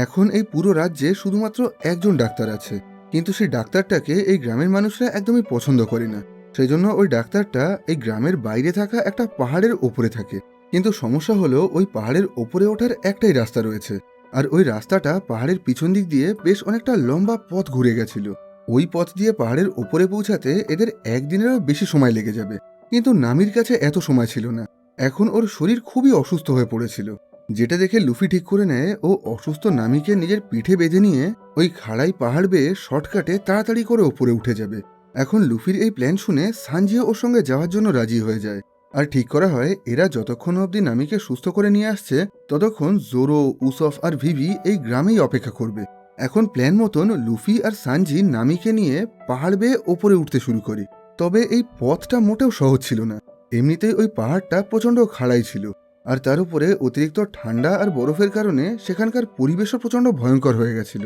এখন এই পুরো রাজ্যে শুধুমাত্র একজন ডাক্তার আছে, কিন্তু সেই ডাক্তারটাকে এই গ্রামের মানুষরা একদমই পছন্দ করে না। সেই জন্য ওই ডাক্তারটা এই গ্রামের বাইরে থাকা একটা পাহাড়ের ওপরে থাকে। কিন্তু সমস্যা হলো ওই পাহাড়ের ওপরে ওঠার একটাই রাস্তা রয়েছে, আর ওই রাস্তাটা পাহাড়ের পিছন দিক দিয়ে বেশ অনেকটা লম্বা পথ ঘুরে গেছিল। ওই পথ দিয়ে পাহাড়ের ওপরে পৌঁছাতে এদের একদিনেরও বেশি সময় লেগে যাবে, কিন্তু নামির কাছে এত সময় ছিল না। এখন ওর শরীর খুবই অসুস্থ হয়ে পড়েছিল, যেটা দেখে লুফি ঠিক করে নেয় ও অসুস্থ নামিকে নিজের পিঠে বেঁধে নিয়ে ওই খাড়াই পাহাড় বেয়ে শর্টকাটে তাড়াতাড়ি করে ওপরে উঠে যাবে। এখন লুফির এই প্ল্যান শুনে সানজিও ওর সঙ্গে যাওয়ার জন্য রাজি হয়ে যায়, আর ঠিক করা হয় এরা যতক্ষণ অবধি নামিকে সুস্থ করে নিয়ে আসছে ততক্ষণ জোরো, উসফ আর ভিভি এই গ্রামেই অপেক্ষা করবে। এখন প্ল্যান মতন লুফি আর সানজি নামিকে নিয়ে পাহাড় বেয়ে ওপরে উঠতে শুরু করে। তবে এই পথটা মোটেও সহজ ছিল না। এমনিতেই ওই পাহাড়টা প্রচণ্ড খাড়াই ছিল, আর তার উপরে অতিরিক্ত ঠান্ডা আর বরফের কারণে সেখানকার পরিবেশও প্রচণ্ড ভয়ঙ্কর হয়ে গেছিল।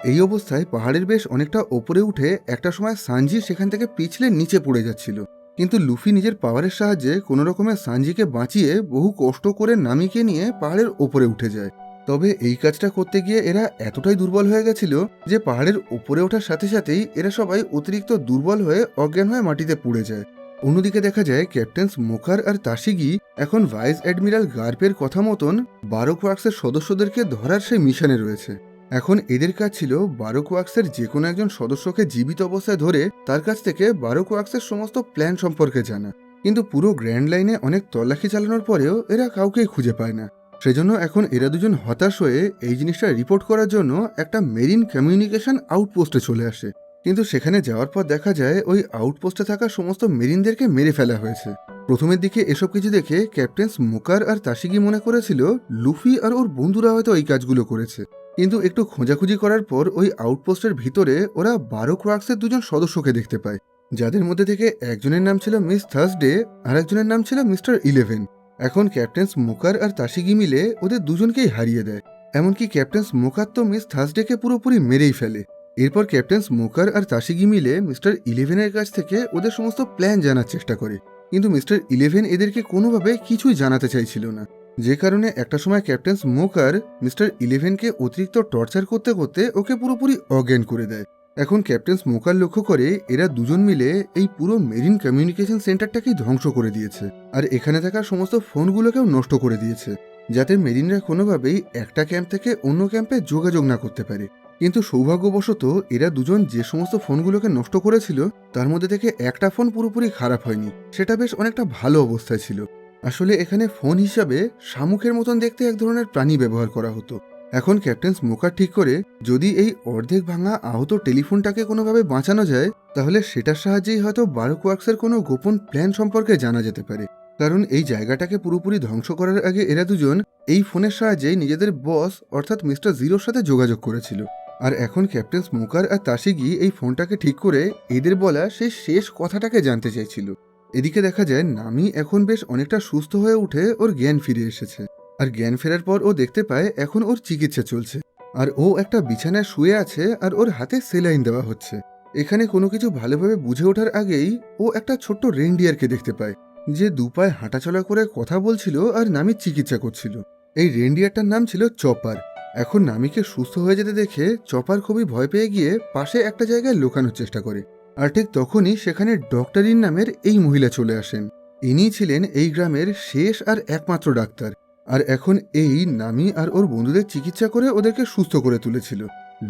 এই অবস্থায় পাহাড়ের বেশ অনেকটা ওপরে উঠে একটা সময় সানজি সেখান থেকে পিছলে নিচে পড়ে যাচ্ছিল, কিন্তু লুফি নিজের পাওয়ারের সাহায্যে কোনো রকমের সানজিকে বাঁচিয়ে বহু কষ্ট করে নামিকে নিয়ে পাহাড়ের ওপরে উঠে যায়। তবে এই কাজটা করতে গিয়ে এরা এতটাই দুর্বল হয়ে গেছিল যে পাহাড়ের ওপরে ওঠার সাথে সাথেই এরা সবাই অতিরিক্ত দুর্বল হয়ে অজ্ঞান হয়ে মাটিতে পড়ে যায়। অন্যদিকে দেখা যায় ক্যাপ্টেন স্মোকার আর তাশিগি এখন ভাইস অ্যাডমিরাল গার্পের কথা মতন বারো কোয়াক্সের সদস্যদেরকে ধরার সেই মিশনে রয়েছে। এখন এদের কাজ ছিল বারো কোয়াক্সের যে কোনো একজন সদস্যকে জীবিত অবস্থায় ধরে তার কাছ থেকে বারো কোয়াক্সের সমস্ত প্ল্যান সম্পর্কে জানা। কিন্তু পুরো গ্র্যান্ড লাইনে অনেক তল্লাশি চালানোর পরেও এরা কাউকেই খুঁজে পায় না। সেজন্য এখন এরা দুজন হতাশ হয়ে এই জিনিসটা রিপোর্ট করার জন্য একটা মেরিন কমিউনিকেশন আউটপোস্টে চলে আসে। কিন্তু সেখানে যাওয়ার পর দেখা যায় ওই আউটপোস্টে থাকা সমস্ত মেরিনদেরকে মেরে ফেলা হয়েছে। প্রথমের দিকে এসব কিছু দেখে ক্যাপ্টেন স্মোকার আর তাশিগি মনে করেছিল লুফি আর ওর বন্ধুরা হয়তো এই কাজগুলো করেছে, কিন্তু একটু খোঁজাখুঁজি করার পর ওই আউটপোস্টের ভিতরে ওরা বারো ক্রাক্সের দুজন সদস্যকে দেখতে পায়, যাদের মধ্যে থেকে একজনের নাম ছিল মিস থার্সডে আর একজনের নাম ছিল মিস্টার 11। এখন ক্যাপ্টেন স্মোকার আর তাশিগি মিলে ওদের দুজনকেই হারিয়ে দেয়। এমনকি ক্যাপ্টেন স্মোকার তো মিস থার্সডেকে পুরোপুরি মেরেই ফেলে। এরপর ক্যাপ্টেন স্মোকার আর তাশিগি মিলে মিস্টার 11-এর কাছ থেকে ওদের সমস্ত প্ল্যান জানার চেষ্টা করে, কিন্তু মিস্টার 11 এদেরকে কোনোভাবে কিছুই জানাতে চাইছিল না। যে কারণে একটা সময় ক্যাপ্টেন স্মোকার মিস্টার 11কে অতিরিক্ত টর্চার করতে করতে ওকে পুরোপুরি অজ্ঞান করে দেয়। এখন ক্যাপ্টেন স্মোকার লক্ষ্য করে এরা দুজন মিলে এই পুরো মেরিন কমিউনিকেশন সেন্টারটাকেই ধ্বংস করে দিয়েছে, আর এখানে থাকা সমস্ত ফোনগুলোকেও নষ্ট করে দিয়েছে, যাতে মেরিনরা কোনোভাবেই একটা ক্যাম্প থেকে অন্য ক্যাম্পে যোগাযোগ না করতে পারে। কিন্তু সৌভাগ্যবশত এরা দুজন যে সমস্ত ফোনগুলোকে নষ্ট করেছিল তার মধ্যে থেকে একটা ফোন পুরোপুরি খারাপ হয়নি, সেটা বেশ অনেকটা ভালো অবস্থায় ছিল। আসলে এখানে ফোন হিসাবে শামুকের মতন দেখতে এক ধরনের প্রাণী ব্যবহার করা হতো। এখন ক্যাপ্টেন স্মোকার ঠিক করে যদি এই অর্ধেক ভাঙা আহত টেলিফোনটাকে কোনোভাবে বাঁচানো যায় তাহলে সেটার সাহায্যেই হয়তো বারো কোয়াক্সের কোনো গোপন প্ল্যান সম্পর্কে জানা যেতে পারে, কারণ এই জায়গাটাকে পুরোপুরি ধ্বংস করার আগে এরা দুজন এই ফোনের সাহায্যেই নিজেদের বস অর্থাৎ মিস্টার জিরোর সাথে যোগাযোগ করেছিল। আর এখন ক্যাপ্টেন স্মোকার আর তাশিগি এই ফোনটাকে ঠিক করে এদের বলা সেই শেষ কথাটাকে জানতে চাইছিল। এদিকে দেখা যায় নামি এখন বেশ অনেকটা সুস্থ হয়ে উঠে ওর জ্ঞান ফিরে এসেছে, আর জ্ঞান ফেরার পর ও দেখতে পায় এখন ওর চিকিৎসা চলছে, আর ও একটা বিছানায় শুয়ে আছে আর ওর হাতে সেলাইন দেওয়া হচ্ছে। এখানে কোনো কিছু ভালোভাবে বুঝে ওঠার আগেই ও একটা ছোট্ট রেনডিয়ারকে দেখতে পায়, যে দুপায়ে হাঁটাচলা করে কথা বলছিল আর নামির চিকিৎসা করছিল। এই রেনডিয়ারটার নাম ছিল চপার। এখন নামিকে সুস্থ হয়ে যেতে দেখে চপার খুবই ভয় পেয়ে গিয়ে পাশে একটা জায়গায় লুকানোর চেষ্টা করে, আর ঠিক তখনই সেখানে ডক্টরিন নামের এই মহিলা চলে আসেন। ইনিই ছিলেন এই গ্রামের শেষ আর একমাত্র ডাক্তার, আর এখন এই নামি আর ওর বন্ধুদের চিকিৎসা করে ওদেরকে সুস্থ করে তুলেছিল।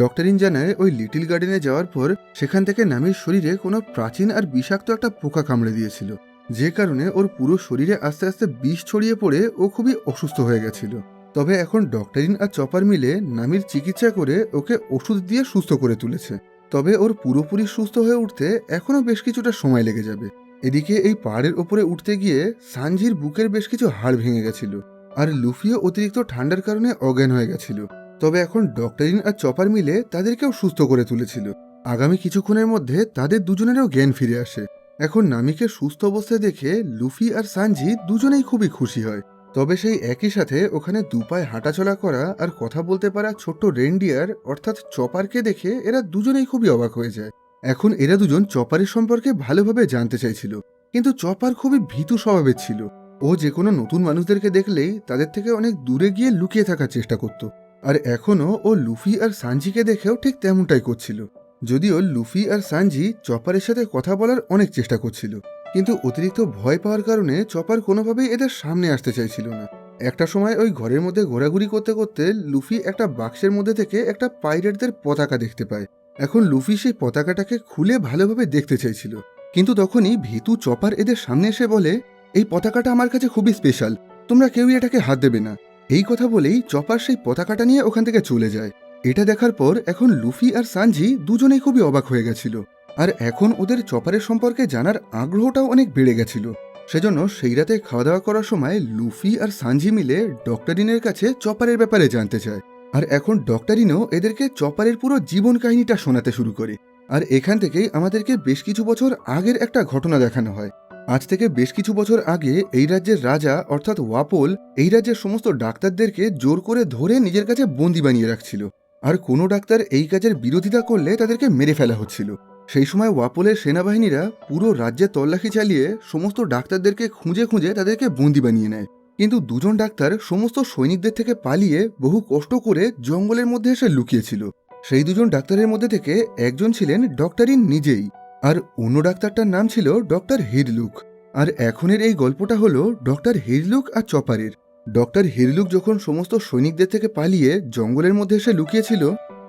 ডক্টরিন জানায় ওই লিটিল গার্ডেনে যাওয়ার পর সেখান থেকে নামির শরীরে কোনো প্রাচীন আর বিষাক্ত একটা পোকা কামড়ে দিয়েছিল, যে কারণে ওর পুরো শরীরে আস্তে আস্তে বিষ ছড়িয়ে পড়ে ও খুবই অসুস্থ হয়ে গেছিল। তবে এখন ডক্টরিন আর চপার মিলে নামির চিকিৎসা করে ওকে ওষুধ দিয়ে সুস্থ করে তুলেছে, তবে ওর পুরোপুরি সুস্থ হয়ে উঠতে এখনও বেশ কিছুটা সময় লেগে যাবে। এদিকে এই পাহাড়ের ওপরে উঠতে গিয়ে সানজির বুকের বেশ কিছু হাড় ভেঙে গেছিল, আর লুফিও অতিরিক্ত ঠান্ডার কারণে অজ্ঞান হয়ে গেছিল। তবে এখন ডক্টরিন আর চপার মিলে তাদেরকেও সুস্থ করে তুলেছিল। আগামী কিছুক্ষণের মধ্যে তাদের দুজনেরও জ্ঞান ফিরে আসে। এখন নামিকে সুস্থ অবস্থায় দেখে লুফি আর সানজি দুজনেই খুবই খুশি হয়। তবে সেই একই সাথে ওখানে দুপায়ে হাঁটাচলা করা আর কথা বলতে পারা ছোট্ট রেনডিয়ার অর্থাৎ চপারকে দেখে এরা দুজনেই খুবই অবাক হয়ে যায়। এখন এরা দুজন চপারের সম্পর্কে ভালোভাবে জানতে চাইছিল, কিন্তু চপার খুবই ভীতু স্বভাবের ছিল। ও যে কোনো নতুন মানুষদেরকে দেখলেই তাদের থেকে অনেক দূরে গিয়ে লুকিয়ে থাকার চেষ্টা করত, আর এখনও ও লুফি আর সানজিকে দেখেও ঠিক তেমনটাই করছিল। যদিও লুফি আর সানজি চপারের সাথে কথা বলার অনেক চেষ্টা করছিল, কিন্তু অতিরিক্ত ভয় পাওয়ার কারণে চপার কোনোভাবেই এদের সামনে আসতে চাইছিল না। একটা সময় ওই ঘরের মধ্যে ঘোরাঘুরি করতে করতে লুফি একটা বাক্সের মধ্যে থেকে একটা পাইরেটদের পতাকা দেখতে পায়। এখন লুফি সেই পতাকাটাকে খুলে ভালোভাবে দেখতে চাইছিল, কিন্তু তখনই ভীতু চপার এদের সামনে এসে বলে, এই পতাকাটা আমার কাছে খুবই স্পেশাল, তোমরা কেউই এটাকে হাত দেবে না। এই কথা বলেই চপার সেই পতাকাটা নিয়ে ওখান থেকে চলে যায়। এটা দেখার পর এখন লুফি আর সানজি দুজনেই খুবই অবাক হয়ে গেছিল, আর এখন ওদের চপারের সম্পর্কে জানার আগ্রহটাও অনেক বেড়ে গেছিল। সেজন্য সেই রাতে খাওয়া দাওয়া করার সময় লুফি আর সানজি মিলে ডক্টরিনের কাছে চপারের ব্যাপারে জানতে চায়। আর এখন ডক্টরিনও এদেরকে চপারের পুরো জীবন কাহিনীটা শোনাতে শুরু করে। আর এখান থেকেই আমাদেরকে বেশ কিছু বছর আগের একটা ঘটনা দেখানো হয়। আজ থেকে বেশ কিছু বছর আগে এই রাজ্যের রাজা অর্থাৎ ওয়াপল এই রাজ্যের সমস্ত ডাক্তারদেরকে জোর করে ধরে নিজের কাছে বন্দি বানিয়ে রাখছিল, আর কোনো ডাক্তার এই কাজের বিরোধিতা করলে তাদেরকে মেরে ফেলা হচ্ছিল। সেই সময় ওয়াপলের সেনাবাহিনীরা পুরো রাজ্যে তল্লাশি চালিয়ে সমস্ত ডাক্তারদেরকে খুঁজে খুঁজে তাদেরকে বন্দি বানিয়ে নেয়। কিন্তু দুজন ডাক্তার সমস্ত সৈনিকদের থেকে পালিয়ে বহু কষ্ট করে জঙ্গলের মধ্যে এসে লুকিয়েছিল। সেই দুজন ডাক্তারের মধ্যে থেকে একজন ছিলেন ডক্টরিন নিজেই, আর অন্য ডাক্তারটার নাম ছিল ডক্টর হিরলুক। আর এখনের এই গল্পটা হলো ডক্টর হিরলুক আর চপারের। ডক্টর হিরলুক যখন সমস্ত সৈনিকদের থেকে পালিয়ে জঙ্গলের মধ্যে এসে লুকিয়েছিল,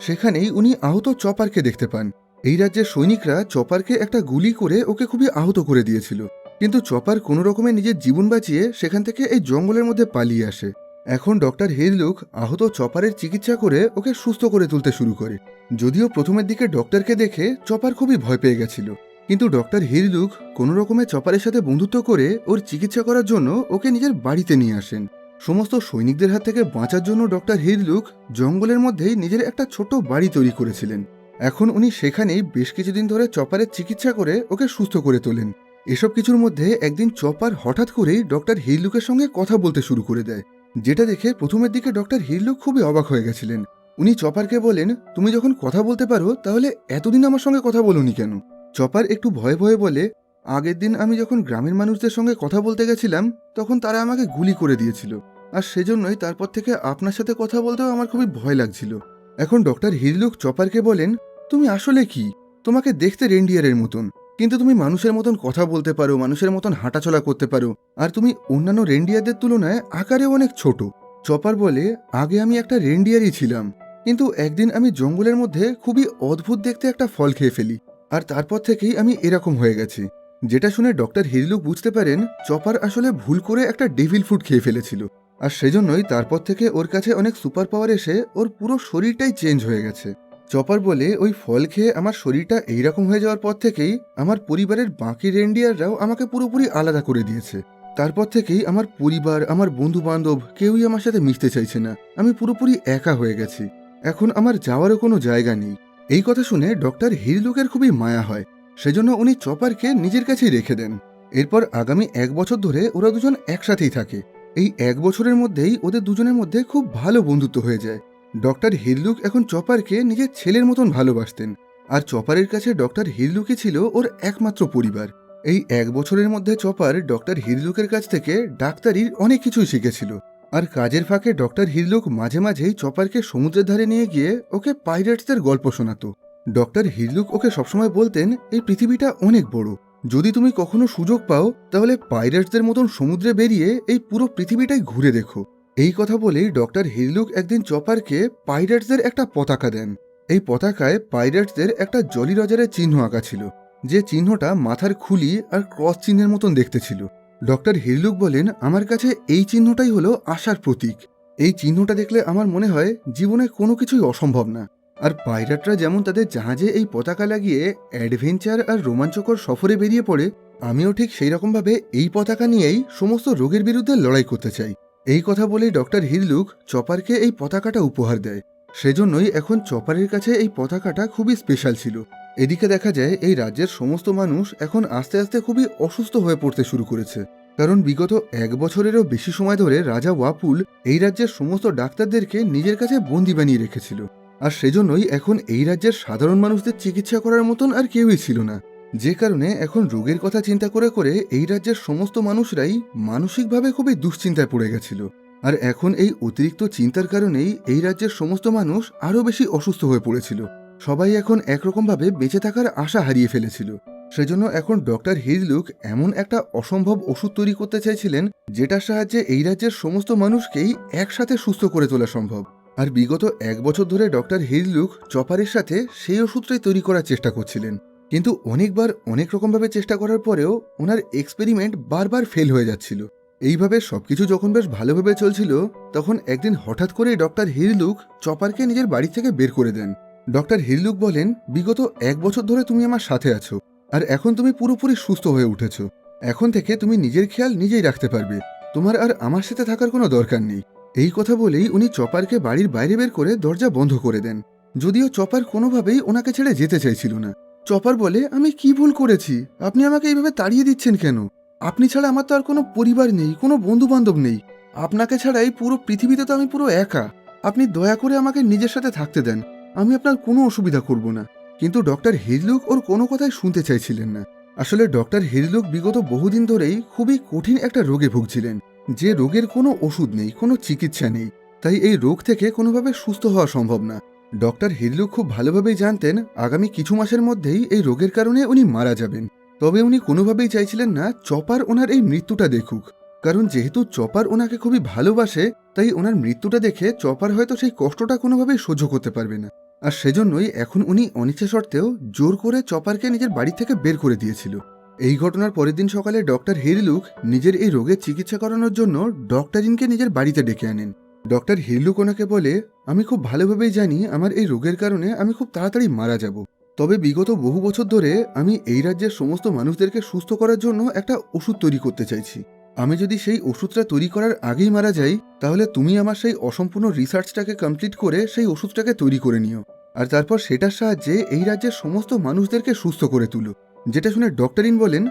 সেখানেই উনি আহত চপারকে দেখতে পান। এই রাজ্যের সৈনিকরা চপারকে একটা গুলি করে ওকে খুবই আহত করে দিয়েছিল, কিন্তু চপার কোনো রকমে নিজের জীবন বাঁচিয়ে সেখান থেকে এই জঙ্গলের মধ্যে পালিয়ে আসে। এখন ডক্টর হিরলুক আহত চপারের চিকিৎসা করে ওকে সুস্থ করে তুলতে শুরু করে। যদিও প্রথমের দিকে ডক্টরকে দেখে চপার খুবই ভয় পেয়ে গেছিল, কিন্তু ডক্টর হিরলুক কোনো রকমে চপারের সাথে বন্ধুত্ব করে ওর চিকিৎসা করার জন্য ওকে নিজের বাড়িতে নিয়ে আসেন। সমস্ত সৈনিকদের হাত থেকে বাঁচার জন্য ডক্টর হিরলুক জঙ্গলের মধ্যেই নিজের একটা ছোট বাড়ি তৈরি করেছিলেন। এখন উনি সেখানেই বেশ কিছুদিন ধরে চপারের চিকিৎসা করে ওকে সুস্থ করে তোলেন। এসব কিছুর মধ্যে একদিন চপার হঠাৎ করেই ডক্টর হিরলুকের সঙ্গে কথা বলতে শুরু করে দেয়, যেটা দেখে প্রথমের দিকে ডক্টর হিরলুক খুবই অবাক হয়ে গেছিলেন। উনি চপারকে বলেন, তুমি যখন কথা বলতে পারো তাহলে এতদিন আমার সঙ্গে কথা বলোনি কেন? চপার একটু ভয়ে ভয়ে বলে, আগের দিন আমি যখন গ্রামের মানুষদের সঙ্গে কথা বলতে গেছিলাম তখন তারা আমাকে গুলি করে দিয়েছিল, আর সেজন্যই তারপর থেকে আপনার সাথে কথা বলতেও আমার খুবই ভয় লাগছিল। এখন ডক্টর হিরলুক চপারকে বলেন, তুমি আসলে কি? তোমাকে দেখতে রেন্ডিয়ারের মতন, কিন্তু তুমি মানুষের মতন কথা বলতে পারো, মানুষের মতন হাঁটাচলা করতে পারো, আর তুমি অন্যান্য রেন্ডিয়ারদের তুলনায় আকারে অনেক ছোট। চপার বলে, আগে আমি একটা রেন্ডিয়ারই ছিলাম, কিন্তু একদিন আমি জঙ্গলের মধ্যে খুবই অদ্ভুত দেখতে একটা ফল খেয়ে ফেলি, আর তারপর থেকেই আমি এরকম হয়ে গেছি। যেটা শুনে ডক্টর হিরলুক বুঝতে পারেন চপার আসলে ভুল করে একটা ডেভিল ফুড খেয়ে ফেলেছিল, আর সেজন্যই তারপর থেকে ওর কাছে অনেক সুপার পাওয়ার এসে ওর পুরো শরীরটাই চেঞ্জ হয়ে গেছে। চপার বলে, ওই ফল খেয়ে আমার শরীরটা এইরকম হয়ে যাওয়ার পর থেকেই আমার পরিবারের বাকি রেন্ডিয়াররাও আমাকে পুরোপুরি আলাদা করে দিয়েছে। তারপর থেকেই আমার পরিবার, আমার বন্ধু বান্ধব কেউই আমার সাথে মিশতে চাইছে না, আমি পুরোপুরি একা হয়ে গেছি, এখন আমার যাওয়ারও কোনো জায়গা নেই। এই কথা শুনে ডক্টর হিরলুকের খুবই মায়া হয়, সেজন্য উনি চপারকে নিজের কাছেই রেখে দেন। এরপর আগামী 1 বছর ধরে ওরা দুজন একসাথেই থাকে। এই 1 বছরের মধ্যেই ওদের দুজনের মধ্যে খুব ভালো বন্ধুত্ব হয়ে যায়। ডক্টর হিরলুক এখন চপারকে নিজের ছেলের মতন ভালোবাসতেন, আর চপারের কাছে ডক্টর হিরলুকই ছিল ওর একমাত্র পরিবার। এই 1 বছরের মধ্যে চপার ডক্টর হিরলুকের কাছ থেকে ডাক্তারির অনেক কিছুই শিখেছিল, আর কাজের ফাঁকে ডক্টর হিরলুক মাঝে মাঝেই চপারকে সমুদ্রের ধারে নিয়ে গিয়ে ওকে পাইরেটসদের গল্প শোনাতো। ডক্টর হিরলুক ওকে সবসময় বলতেন, এই পৃথিবীটা অনেক বড়, যদি তুমি কখনো সুযোগ পাও তাহলে পাইরেটসদের মতন সমুদ্রে বেরিয়ে এই পুরো পৃথিবীটাই ঘুরে দেখো। এই কথা বলেই ডক্টর হিরলুক একদিন চপারকে পাইরেটসদের একটা পতাকা দেন। এই পতাকায় পাইরেটসদের একটা জলি রজারের চিহ্ন আঁকা ছিল, যে চিহ্নটা মাথার খুলি আর ক্রস চিহ্নের মতন দেখতে ছিল। ডক্টর হিরলুক বলেন, আমার কাছে এই চিহ্নটাই হলো আশার প্রতীক। এই চিহ্নটা দেখলে আমার মনে হয় জীবনে কোনো কিছুই অসম্ভব না। আর পাইরেটরা যেমন তাদের জাহাজে এই পতাকা লাগিয়ে অ্যাডভেঞ্চার আর রোমাঞ্চকর সফরে বেরিয়ে পড়ে, আমিও ঠিক সেই রকমভাবে এই পতাকা নিয়েই সমস্ত রোগের বিরুদ্ধে লড়াই করতে চাই। এই কথা বলেই ডক্টর হিরলুক চপারকে এই পতাকাটা উপহার দেয়। সেজন্যই এখন চপারের কাছে এই পতাকাটা খুবই স্পেশাল ছিল। এদিকে দেখা যায় এই রাজ্যের সমস্ত মানুষ এখন আস্তে আস্তে খুবই অসুস্থ হয়ে পড়তে শুরু করেছে, কারণ বিগত 1 বছরেরও বেশি সময় ধরে রাজা ওয়াপুল এই রাজ্যের সমস্ত ডাক্তারদেরকে নিজের কাছে বন্দি বানিয়ে রেখেছিল, আর সেজন্যই এখন এই রাজ্যের সাধারণ মানুষদের চিকিৎসা করার মতন আর কেউই ছিল না। যে কারণে এখন রোগের কথা চিন্তা করে করে এই রাজ্যের সমস্ত মানুষরাই মানসিকভাবে খুবই দুশ্চিন্তায় পড়ে গেছিল, আর এখন এই অতিরিক্ত চিন্তার কারণেই এই রাজ্যের সমস্ত মানুষ আরও বেশি অসুস্থ হয়ে পড়েছিল। সবাই এখন একরকমভাবে বেঁচে থাকার আশা হারিয়ে ফেলেছিল। সেজন্য এখন ডক্টর হিজলুক এমন একটা অসম্ভব ওষুধ তৈরি করতে চাইছিলেন যেটার সাহায্যে এই রাজ্যের সমস্ত মানুষকেই একসাথে সুস্থ করে তোলা সম্ভব। আর বিগত 1 বছর ধরে ডক্টর হিজলুক চপারের সাথে সেই ওষুধটাই তৈরি করার চেষ্টা করছিলেন, কিন্তু অনেকবার অনেক রকমভাবে চেষ্টা করার পরেও ওনার এক্সপেরিমেন্ট বারবার ফেল হয়ে যাচ্ছিল। এইভাবে সবকিছু যখন বেশ ভালোভাবে চলছিল, তখন একদিন হঠাৎ করেই ডক্টর হিজলুক চপারকে নিজের বাড়ি থেকে বের করে দেন। ডক্টর হিজলুক বলেন, বিগত 1 বছর ধরে তুমি আমার সাথে আছো, আর এখন তুমি পুরোপুরি সুস্থ হয়ে উঠেছো। এখন থেকে তুমি নিজের খেয়াল নিজেই রাখতে পারবে, তোমার আর আমার সাথে থাকার কোনো দরকার নেই। এই কথা বলেই উনি চপারকে বাড়ির বাইরে বের করে দরজা বন্ধ করে দেন। যদিও চপার কোনোভাবেই ওনাকে ছেড়ে যেতে চাইছিল না। চপার বলে, আমি কি ভুল করেছি? আপনি আমাকে এইভাবে তাড়িয়ে দিচ্ছেন কেন? আপনি ছাড়া আমার তো আর কোনো পরিবার নেই, কোনো বন্ধু বান্ধব নেই। আপনাকে ছাড়াই পুরো পৃথিবীতে তো আমি পুরো একা। আপনি দয়া করে আমাকে নিজের সাথে থাকতে দেন, আমি আপনার কোনো অসুবিধা করব না। কিন্তু ডক্টর হিজলুক ওর কোনো কথাই শুনতে চাইছিলেন না। আসলে ডক্টর হিজলুক বিগত বহুদিন ধরেই খুবই কঠিন একটা রোগে ভুগছিলেন, যে রোগের কোনো ওষুধ নেই, কোনো চিকিৎসা নেই। তাই এই রোগ থেকে কোনোভাবে সুস্থ হওয়া সম্ভব না। ডক্টর হিজলুক খুব ভালোভাবেই জানতেন আগামী কিছু মাসের মধ্যেই এই রোগের কারণে উনি মারা যাবেন। তবে উনি কোনোভাবেই চাইছিলেন না চপার ওনার এই মৃত্যুটা দেখুক, কারণ যেহেতু চপার ওনাকে খুবই ভালোবাসে, তাই ওনার মৃত্যুটা দেখে চপার হয়তো সেই কষ্টটা কোনোভাবেই সহ্য করতে পারবে না। আর সেজন্যই এখন উনি অনিচ্ছা সত্ত্বেও জোর করে চপারকে নিজের বাড়ি থেকে বের করে দিয়েছিল। এই ঘটনার পরের দিন সকালে ডক্টর হিরলুক নিজের এই রোগের চিকিৎসা করানোর জন্য ডক্টরিনকে নিজের বাড়িতে ডেকে আনেন। ডক্টর হিরলুক ওনাকে বলে, আমি খুব ভালোভাবেই জানি আমার এই রোগের কারণে আমি খুব তাড়াতাড়ি মারা যাব। তবে বিগত বহু বছর ধরে আমি এই রাজ্যের সমস্ত মানুষদেরকে সুস্থ করার জন্য একটা ওষুধ তৈরি করতে চাইছি। আমি যদি সেই ওষুধটা তৈরি করার আগেই মারা যাই, তাহলে তুমি আমার সেই অসম্পূর্ণ রিসার্চটাকে কমপ্লিট করে সেই ওষুধটাকে তৈরি করে নিও, আর তারপর সেটার সাহায্যে এই রাজ্যের সমস্ত মানুষদেরকে সুস্থ করে তুলো। যেটা শুনে ডক্টরিন বলেন,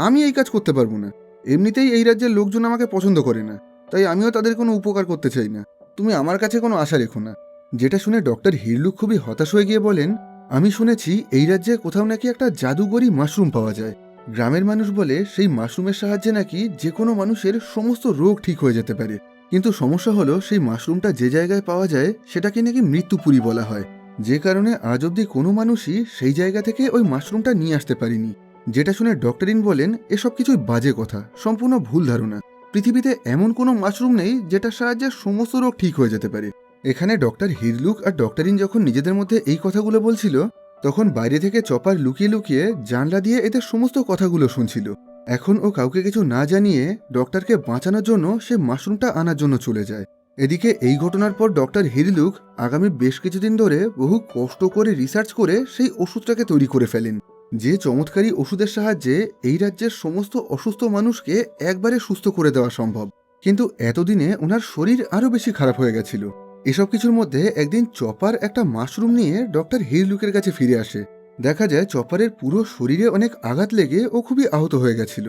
আমি এই কাজ করতে পারবো না। এমনিতেই এই রাজ্যের লোকজন আমাকে পছন্দ করে না, তাই আমিও তাদের কোনো উপকার করতে চাই না। তুমি আমার কাছে কোনো আশা রেখো না। যেটা শুনে ডক্টর হিরলুক খুবই হতাশ হয়ে গিয়ে বলেন, আমি শুনেছি এই রাজ্যে কোথাও নাকি একটা জাদুগরি মাশরুম পাওয়া যায়। গ্রামের মানুষ বলে সেই মাশরুমের সাহায্যে নাকি যে কোনো মানুষের সমস্ত রোগ ঠিক হয়ে যেতে পারে। কিন্তু সমস্যা হলো সেই মাশরুমটা যে জায়গায় পাওয়া যায় সেটাকে নাকি মৃত্যুপুরী বলা হয়, যে কারণে আজ অব্দি কোনো মানুষই সেই জায়গা থেকে ওই মাশরুমটা নিয়ে আসতে পারেনি। যেটা শুনে ডক্টরিন বলেন, এসব কিছুই বাজে কথা, সম্পূর্ণ ভুল ধারণা। পৃথিবীতে এমন কোনো মাশরুম নেই যেটার সাহায্যে সমস্ত রোগ ঠিক হয়ে যেতে পারে। এখানে ডক্টর হিরলুক আর ডক্টরিন যখন নিজেদের মধ্যে এই কথাগুলো বলছিল, তখন বাইরে থেকে চপার লুকিয়ে লুকিয়ে জানলা দিয়ে এদের সমস্ত কথাগুলো শুনছিল। এখন ও কাউকে কিছু না জানিয়ে ডক্টরকে বাঁচানোর জন্য সে মাশরুমটা আনার জন্য চলে যায়। এদিকে এই ঘটনার পর ডক্টর হিরলুক আগামী বেশ কিছুদিন ধরে বহু কষ্ট করে রিসার্চ করে সেই ওষুধটাকে তৈরি করে ফেলেন, যে চমৎকারী ওষুধের সাহায্যে এই রাজ্যের সমস্ত অসুস্থ মানুষকে একবারে সুস্থ করে দেওয়া সম্ভব। কিন্তু এতদিনে ওনার শরীর আরও বেশি খারাপ হয়ে গেছিল। এসব কিছুর মধ্যে একদিন চপার একটা মাশরুম নিয়ে ডক্টর হিরলুকের কাছে ফিরে আসে। দেখা যায় চপারের পুরো শরীরে অনেক আঘাত লেগে ও খুবই আহত হয়ে গেছিল।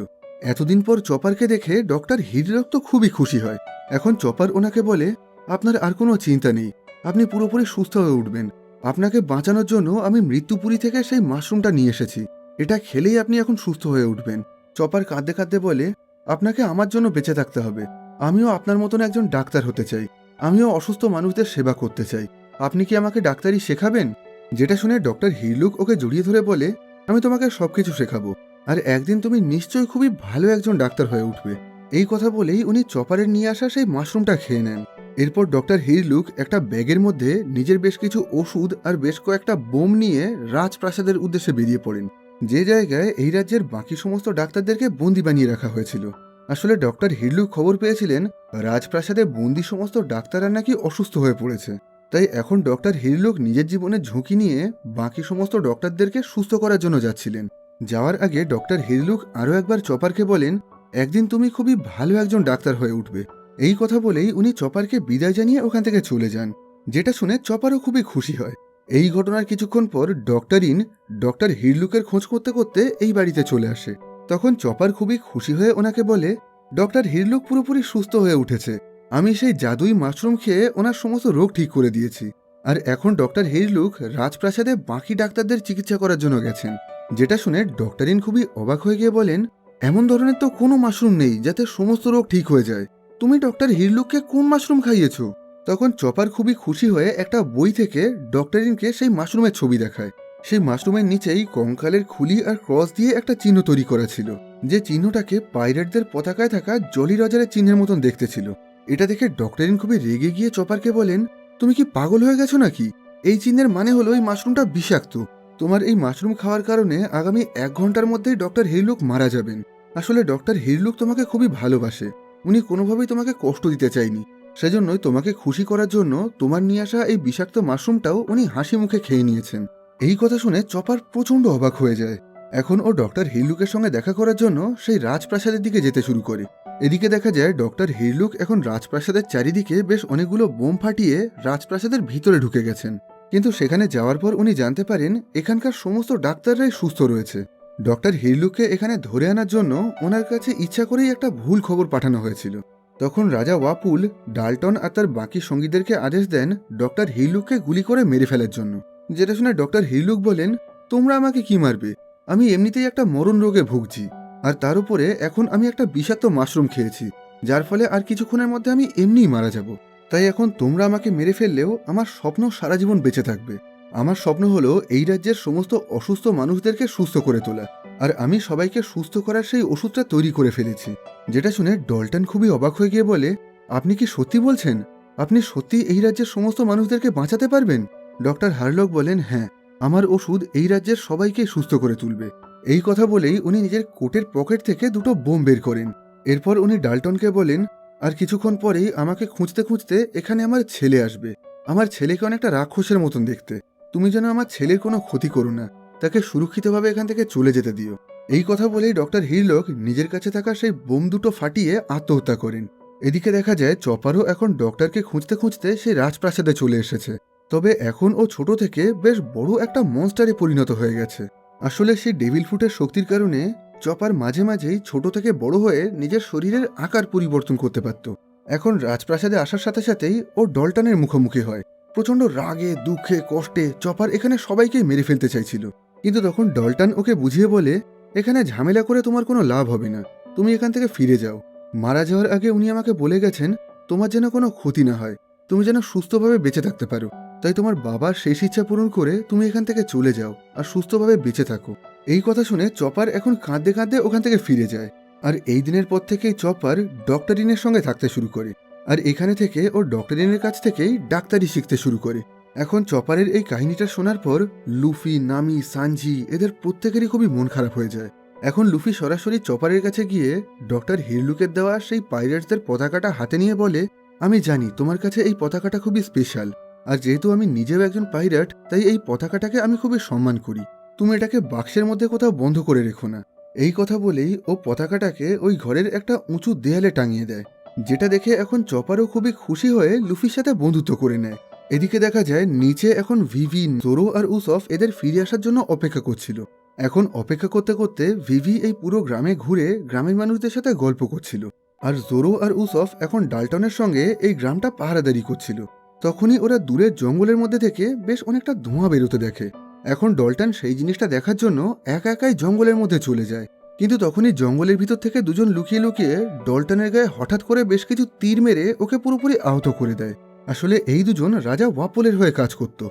এতদিন পর চপারকে দেখে ডক্টর হিরলুক তো খুবই খুশি হয়। এখন চপার ওনাকে বলে, আপনার আর কোনো চিন্তা নেই, আপনি পুরোপুরি সুস্থ হয়ে উঠবেন। আপনাকে বাঁচানোর জন্য আমি মৃত্যুপুরী থেকে সেই মাশরুমটা নিয়ে এসেছি, এটা খেলেই আপনি এখন সুস্থ হয়ে উঠবেন। চপার কাঁদতে কাঁদতে বলে, আপনাকে আমার জন্য বেঁচে থাকতে হবে। আমিও আপনার মতন একজন ডাক্তার হতে চাই, আমিও অসুস্থ মানুষদের সেবা করতে চাই। আপনি কি আমাকে ডাক্তারি শেখাবেন? যেটা শুনে ডক্টর হিরলুক ওকে জড়িয়ে ধরে বলে, আমি তোমাকে সবকিছু শেখাবো, আর একদিন তুমি নিশ্চয়ই খুবই ভালো একজন ডাক্তার হয়ে উঠবে। এই কথা বলেই উনি চপারের নিয়ে আসা সেই মাশরুমটা খেয়ে নেন। এরপর ডক্টর হিরলুক একটা ব্যাগের মধ্যে নিজের বেশ কিছু ওষুধ আর বেশ কয়েকটা বোম নিয়ে রাজপ্রাসাদের উদ্দেশ্যে বেরিয়ে পড়েন, যে জায়গায় এই রাজ্যের বাকি সমস্ত ডাক্তারদেরকে বন্দি বানিয়ে রাখা হয়েছিল। আসলে ডক্টর হিরলুক খবর পেয়েছিলেন রাজপ্রাসাদে বন্দি সমস্ত ডাক্তাররা নাকি অসুস্থ হয়ে পড়েছে। তাই এখন ডক্টর হিরলুক নিজের জীবনের ঝুঁকি নিয়ে বাকি সমস্ত ডক্টরদেরকে সুস্থ করার জন্য যাচ্ছিলেন। যাওয়ার আগে ডক্টর হিরলুক আরও একবার চপারকে বলেন, একদিন তুমি খুবই ভালো একজন ডাক্তার হয়ে উঠবে। এই কথা বলেই উনি চপারকে বিদায় জানিয়ে ওখান থেকে চলে যান। যেটা শুনে চপারও খুবই খুশি হয়। এই ঘটনার কিছুক্ষণ পর ডক্টরিন ডক্টর হিরলুকের খোঁজ করতে করতে এই বাড়িতে চলে আসে। তখন চপার খুবই খুশি হয়ে ওনাকে বলে, ডক্টর হিরলুক পুরোপুরি সুস্থ হয়ে উঠেছে। আমি সেই জাদুই মাশরুম খেয়ে ওনার সমস্ত রোগ ঠিক করে দিয়েছি, আর এখন ডক্টর হিরলুক রাজপ্রাসাদে বাকি ডাক্তারদের চিকিৎসা করার জন্য গেছেন। যেটা শুনে ডক্টরিন খুবই অবাক হয়ে গিয়ে বলেন, এমন ধরনের তো কোনো মাশরুম নেই যাতে সমস্ত রোগ ঠিক হয়ে যায়। তুমি ডক্টর হিরলুককে কোন মাশরুম খাইয়েছো? তখন চপার খুবই খুশি হয়ে একটা বই থেকে ডক্টরিনকে সেই মাশরুমের ছবি দেখায়। সেই মাশরুমের নিচেই কঙ্কালের খুলি আর ক্রস দিয়ে একটা চিহ্ন তৈরি করা ছিল, যে চিহ্নটাকে পাইরেটদের পতাকায় থাকা জলি রজারের চিহ্নের মতন দেখতে ছিল। এটা দেখে ডক্টরিন খুবই রেগে গিয়ে চপারকে বলেন, তুমি কি পাগল হয়ে গেছো নাকি? এই চিহ্নের মানে হলো এই মাশরুমটা বিষাক্ত। তোমার এই মাশরুম খাওয়ার কারণে আগামী 1 ঘন্টার মধ্যেই ডক্টর হেইলুক মারা যাবেন। আসলে ডক্টর হেইলুক তোমাকে খুবই ভালোবাসে, উনি কোনোভাবেই তোমাকে কষ্ট দিতে চায়নি। সেজন্যই তোমাকে খুশি করার জন্য তোমার নিয়ে আসা এই বিষাক্ত মাশরুমটাও উনি হাসি মুখে খেয়ে নিয়েছেন। এই কথা শুনে চপার প্রচণ্ড অবাক হয়ে যায়। এখন ও ডক্টর হেইলুকের সঙ্গে দেখা করার জন্য সেই রাজপ্রাসাদের দিকে যেতে শুরু করে। এদিকে দেখা যায় ডক্টর হেইলুক এখন রাজপ্রাসাদের চারিদিকে বেশ অনেকগুলো বোম ফাটিয়ে রাজপ্রাসাদের ভিতরে ঢুকে গেছেন। কিন্তু সেখানে যাওয়ার পর উনি জানতে পারেন এখানকার সমস্ত ডাক্তাররাই সুস্থ রয়েছে। ডক্টর হেইলুককে এখানে ধরে আনার জন্য ওনার কাছে ইচ্ছা করেই একটা ভুল খবর পাঠানো হয়েছিল। তখন রাজা ওয়াপুল ডাল্টন আর তার বাকি সঙ্গীদেরকে আদেশ দেন ডক্টর হেইলুককে গুলি করে মেরে ফেলার জন্য। যেটা শুনে ডক্টর হেইলুক বলেন, তোমরা আমাকে কি মারবে? আমি এমনিতেই একটা মরণ রোগে ভুগছি, আর তার উপরে এখন আমি একটা বিষাক্ত মাশরুম খেয়েছি, যার ফলে আর কিছুক্ষণের মধ্যে আমি এমনিই মারা যাব। তাই এখন তোমরা আমাকে মেরে ফেললেও আমার স্বপ্ন সারা জীবন বেঁচে থাকবে। আমার স্বপ্ন হলো এই রাজ্যের সমস্ত অসুস্থ মানুষদেরকে সুস্থ করে তোলা, আর আমি সবাইকে সুস্থ করার সেই ওষুধটা তৈরি করে ফেলেছি। যেটা শুনে ডল্টন খুবই অবাক হয়ে গিয়ে বলে, আপনি কি সত্যি বলছেন? আপনি সত্যি এই রাজ্যের সমস্ত মানুষদেরকে বাঁচাতে পারবেন? ডক্টর হারলক বলেন, হ্যাঁ, আমার ওষুধ এই রাজ্যের সবাইকে সুস্থ করে তুলবে। এই কথা বলেই উনি নিজের কোটের পকেট থেকে দুটো বোম বের করেন। এরপর উনি ডাল্টনকে বলেন, আর কিছুক্ষণ পরেই আমাকে খুঁজতে খুঁজতে এখানে আমার ছেলে আসবে। আমার ছেলেকে অনেকটা রাক্ষসের মতন দেখতে। তুমি যেন আমার ছেলের কোনো ক্ষতি করো না, তাকে সুরক্ষিতভাবে এখান থেকে চলে যেতে দিও। এই কথা বলেই ডক্টর হিরলক নিজের কাছে থাকা সেই বোম দুটো ফাটিয়ে আত্মহত্যা করেন। এদিকে দেখা যায় চপারও এখন ডক্টরকে খুঁজতে খুঁজতে সেই রাজপ্রাসাদে চলে এসেছে। তবে এখন ও ছোট থেকে বেশ বড় একটা মনস্টারে পরিণত হয়ে গেছে। আসলে সেই ডেভিল ফুটের শক্তির কারণে চপার মাঝে মাঝেই ছোট থেকে বড় হয়ে নিজের শরীরের আকার পরিবর্তন করতে পারত। এখন রাজপ্রাসাদে আসার সাথে সাথেই ও ডল্টনের মুখোমুখি হয়। প্রচণ্ড রাগে, দুঃখে, কষ্টে চপার এখানে সবাইকেই মেরে ফেলতে চাইছিল। কিন্তু তখন ডল্টন ওকে বুঝিয়ে বলে, এখানে ঝামেলা করে তোমার কোনো লাভ হবে না, তুমি এখান থেকে ফিরে যাও। মারা যাওয়ার আগে উনি আমাকে বলে গেছেন তোমার যেন কোনো ক্ষতি না হয়, তুমি যেন সুস্থভাবে বেঁচে থাকতে পারো। তাই তোমার বাবার শেষ ইচ্ছা পূরণ করে তুমি এখান থেকে চলে যাও আর সুস্থভাবে বেঁচে থাকো। এই কথা শুনে চপার এখন কাঁদতে কাঁদতে ওখান থেকে ফিরে যায়। আর এই দিনের পর থেকেই চপার ডক্টরিনের সঙ্গে থাকতে শুরু করে, আর এখানে থেকে ও ডক্টরিনের কাছ থেকেই ডাক্তারি শিখতে শুরু করে। এখন চপারের এই কাহিনীটা শোনার পর লুফি, নামি, সানজি এদের প্রত্যেকেরই খুবই মন খারাপ হয়ে যায়। এখন লুফি সরাসরি চপারের কাছে গিয়ে ডক্টর হিরলুকের দেওয়া সেই পাইরেটসদের পতাকাটা হাতে নিয়ে বলে, আমি জানি তোমার কাছে এই পতাকাটা খুবই স্পেশাল, আর যেহেতু আমি নিজেও একজন পাইরেট তাই এই পতাকাটাকে আমি খুবই সম্মান করি। তুমি এটাকে বাক্সের মধ্যে কোথাও বন্ধ করে রেখো না। এই কথা বলেই ও পতাকাটাকে ওই ঘরের একটা উঁচু দেয়ালে টাঙিয়ে দেয়, যেটা দেখে এখন চপারও খুবই খুশি হয়ে লুফির সাথে বন্ধুত্ব করে নেয়। এদিকে দেখা যায় নিচে এখন ভিভি, জোরো আর উসফ এদের ফিরে আসার জন্য অপেক্ষা করছিল। এখন অপেক্ষা করতে করতে ভিভি এই পুরো গ্রামে ঘুরে গ্রামের মানুষদের সাথে গল্প করছিল, আর জোরো আর উসফ এখন ডাল্টনের সঙ্গে এই গ্রামটা পাহারাদারি করছিল। তখনই ওরা দূরের জঙ্গলের মধ্যে থেকে বেশ অনেকটা ধোঁয়া বেরোতে দেখে। এখন ডল্টন সেই জিনিসটা দেখার জন্য একা একাই জঙ্গলের মধ্যে চলে যায়। কিন্তু তখনই জঙ্গলের ভিতর থেকে দুজন লুকিয়ে লুকিয়ে ডল্টনের গায়ে হঠাৎ করে বেশ কিছু তীর মেরে ওকে পুরোপুরি আহত করে দেয়। আসলে এই দুজন রাজা ওয়াপলের হয়ে কাজ করত।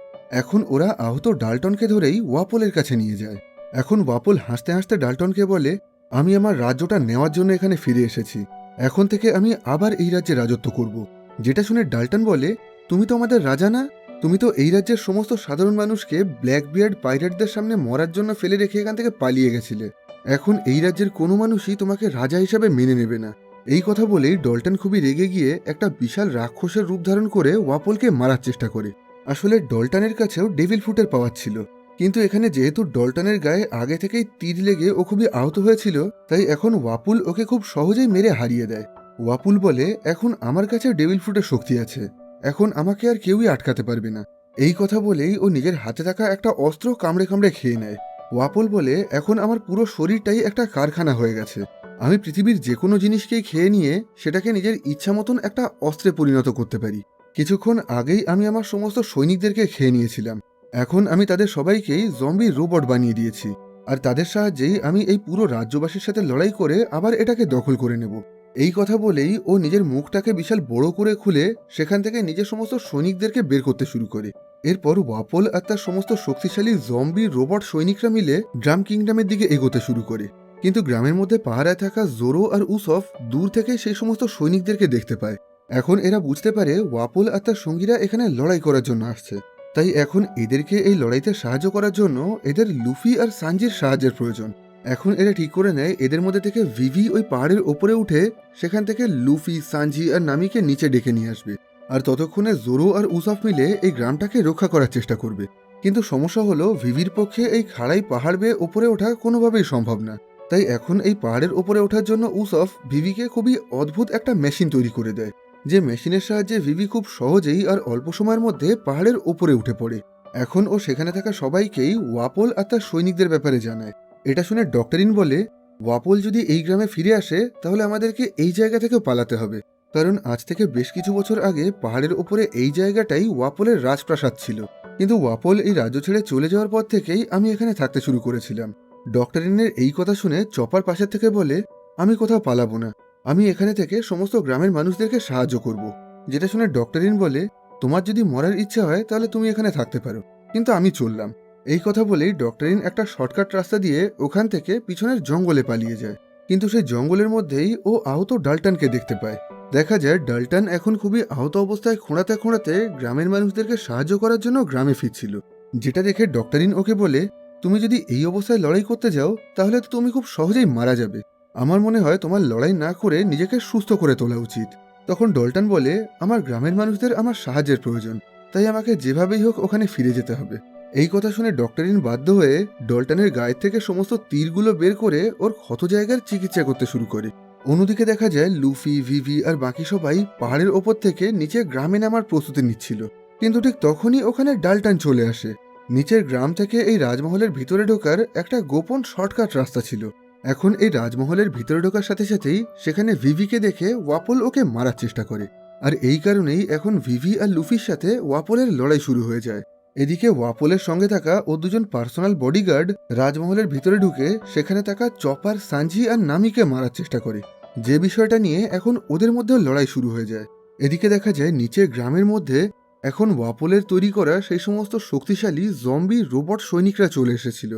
এখন ওরা আহত ডাল্টনকে ধরেই ওয়াপলের কাছে নিয়ে যায়। এখন ওয়াপল হাসতে হাসতে ডাল্টনকে বলে, আমি আমার রাজ্যটা নেওয়ার জন্য এখানে ফিরে এসেছি। এখন থেকে আমি আবার এই রাজ্যে রাজত্ব করব। যেটা শুনে ডাল্টন বলে, তুমি তো আমাদের রাজা না? তুমি তো এই রাজ্যের সমস্ত সাধারণ মানুষকে ব্ল্যাকবিয়ার্ড পাইরেটদের সামনে মরার জন্য ফেলে রেখে এখান থেকে পালিয়ে গেছিলে। এখন এই রাজ্যের কোনো মানুষই তোমাকে রাজা হিসাবে মেনে নেবে না। এই কথা বলেই ডল্টন খুবই রেগে গিয়ে একটা বিশাল রাক্ষসের রূপ ধারণ করে ওয়াপলকে মারার চেষ্টা করে। আসলে ডল্টনের কাছেও ডেভিল ফুটের পাওয়ার ছিল, কিন্তু এখানে যেহেতু ডল্টনের গায়ে আগে থেকেই তীর লেগে ও খুবই আহত হয়েছিল, তাই এখন ওয়াপুল ওকে খুব সহজেই মেরে হারিয়ে দেয়। ওয়াপুল বলে, এখন আমার কাছে ডেভিল ফুটের শক্তি আছে, এখন আমাকে আর কেউই আটকাতে পারবে না। এই কথা বলেই ও নিজের হাতে থাকা একটা অস্ত্র কামড়ে কামড়ে খেয়ে নেয়। ওয়াপল বলে, এখন আমার পুরো শরীরটাই একটা কারখানা হয়ে গেছে, আমি পৃথিবীর যে কোনো জিনিসকেই খেয়ে নিয়ে সেটাকে নিজের ইচ্ছা মতন একটা অস্ত্রে পরিণত করতে পারি। কিছুক্ষণ আগেই আমি আমার সমস্ত সৈনিকদেরকে খেয়ে নিয়েছিলাম, এখন আমি তাদের সবাইকেই জম্বি রোবট বানিয়ে দিয়েছি, আর তাদের সাহায্যেই আমি এই পুরো রাজ্যবাসীর সাথে লড়াই করে আবার এটাকে দখল করে নেব। এই কথা বলেই ও নিজের মুখটাকে বিশাল বড় করে খুলে সেখান থেকে নিজের সমস্ত সৈনিকদেরকে বের করতে শুরু করে। এরপর ওয়াপল আর তার সমস্ত শক্তিশালী জম্বি রোবট সৈনিকরা মিলে ড্রাম কিংডমের দিকে এগোতে শুরু করে। কিন্তু গ্রামের মধ্যে পাহারায় থাকা জোরো আর উসফ দূর থেকে সেই সমস্ত সৈনিকদেরকে দেখতে পায়। এখন এরা বুঝতে পারে ওয়াপল আর তার সঙ্গীরা এখানে লড়াই করার জন্য আসছে। তাই এখন এদেরকে এই লড়াইতে সাহায্য করার জন্য এদের লুফি আর সানজির সাহায্যের প্রয়োজন। এখন এরা ঠিক করে নেয় এদের মধ্যে থেকে ভিভি ওই পাহাড়ের ওপরে উঠে সেখান থেকে লুফি, সানজি আর নামিকে নিচে ডেকে নিয়ে আসবে। আর ততক্ষণে জোরো আর উসফ মিলে এই গ্রামটাকে রক্ষা করার চেষ্টা করবে। কিন্তু সমস্যা হলো ভিভির পক্ষে এই খাড়াই পাহাড় বেয়ে ওপরে ওঠা কোনোভাবেই সম্ভব না। তাই এখন এই পাহাড়ের ওপরে ওঠার জন্য উসফ ভিভিকে খুবই অদ্ভুত একটা মেশিন তৈরি করে দেয়, যে মেশিনের সাহায্যে ভিভি খুব সহজেই আর অল্প সময়ের মধ্যে পাহাড়ের ওপরে উঠে পড়ে। এখন ও সেখানে থাকা সবাইকেই ওয়াপল আর তার সৈনিকদের ব্যাপারে জানায়। এটা শুনে ডক্টরিন বলে, ওয়াপল যদি এই গ্রামে ফিরে আসে তাহলে আমাদেরকে এই জায়গা থেকেও পালাতে হবে, কারণ আজ থেকে বেশ কিছু বছর আগে পাহাড়ের ওপরে এই জায়গাটাই ওয়াপলের রাজপ্রাসাদ ছিল। কিন্তু ওয়াপল এই রাজ্য ছেড়ে চলে যাওয়ার পর থেকেই আমি এখানে থাকতে শুরু করেছিলাম। ডক্টরিনের এই কথা শুনে চপার পাশের থেকে বলে, আমি কোথাও পালাবো না, আমি এখানে থেকে সমস্ত গ্রামের মানুষদেরকে সাহায্য করব। যেটা শুনে ডক্টরিন বলে, তোমার যদি মরার ইচ্ছা হয় তাহলে তুমি এখানে থাকতে পারো, কিন্তু আমি চললাম। এই কথা বলেই ডক্টরিন একটা শর্টকাট রাস্তা দিয়ে ওখান থেকে পিছনের জঙ্গলে পালিয়ে যায়। কিন্তু সেই জঙ্গলের মধ্যেই ও আহত ডাল্টনকে দেখতে পায়। দেখা যায় ডাল্টন এখন খুবই আহত অবস্থায় খোঁড়াতে খোঁড়াতে গ্রামের মানুষদেরকে সাহায্য করার জন্য গ্রামে ফিরছিল। যেটা দেখে ডক্টরিন ওকে বলে, তুমি যদি এই অবস্থায় লড়াই করতে যাও তাহলে তো তুমি খুব সহজেই মারা যাবে। আমার মনে হয় তোমার লড়াই না করে নিজেকে সুস্থ করে তোলা উচিত। তখন ডল্টন বলে, আমার গ্রামের মানুষদের আমার সাহায্যের প্রয়োজন, তাই আমাকে যেভাবেই হোক ওখানে ফিরে যেতে হবে। এই কথা শুনে ডক্টরিন বাধ্য হয়ে ডল্টনের গায়ের থেকে সমস্ত তীরগুলো বের করে ওর ক্ষত জায়গার চিকিৎসা করতে শুরু করে। অন্যদিকে দেখা যায় লুফি, ভিভি আর বাকি সবাই পাহাড়ের ওপর থেকে নিচে গ্রামে নামার প্রস্তুতি নিচ্ছিল। কিন্তু ঠিক তখনই ওখানে ডাল্টন চলে আসে। নিচের গ্রাম থেকে এই রাজমহলের ভিতরে ঢোকার একটা গোপন শর্টকাট রাস্তা ছিল। এখন এই রাজমহলের ভিতরে ঢোকার সাথে সাথেই সেখানে ভিভিকে দেখে ওয়াপল ওকে মারার চেষ্টা করে। আর এই কারণেই এখন ভিভি আর লুফির সাথে ওয়াপলের লড়াই শুরু হয়ে যায়। এদিকে ওয়াপলের সঙ্গে থাকা ও দুজন পার্সোনাল বডিগার্ড রাজমহলের ভিতরে ঢুকে সেখানে থাকা চপার, সানজি আর নামিকে মারার চেষ্টা করে, যে বিষয়টা নিয়ে এখন ওদের মধ্যে লড়াই শুরু হয়ে যায়। এদিকে দেখা যায় নিচের গ্রামের মধ্যে এখন ওয়াপলের তৈরি করা সেই সমস্ত শক্তিশালী জম্বি রোবট সৈনিকরা চলে এসেছিল,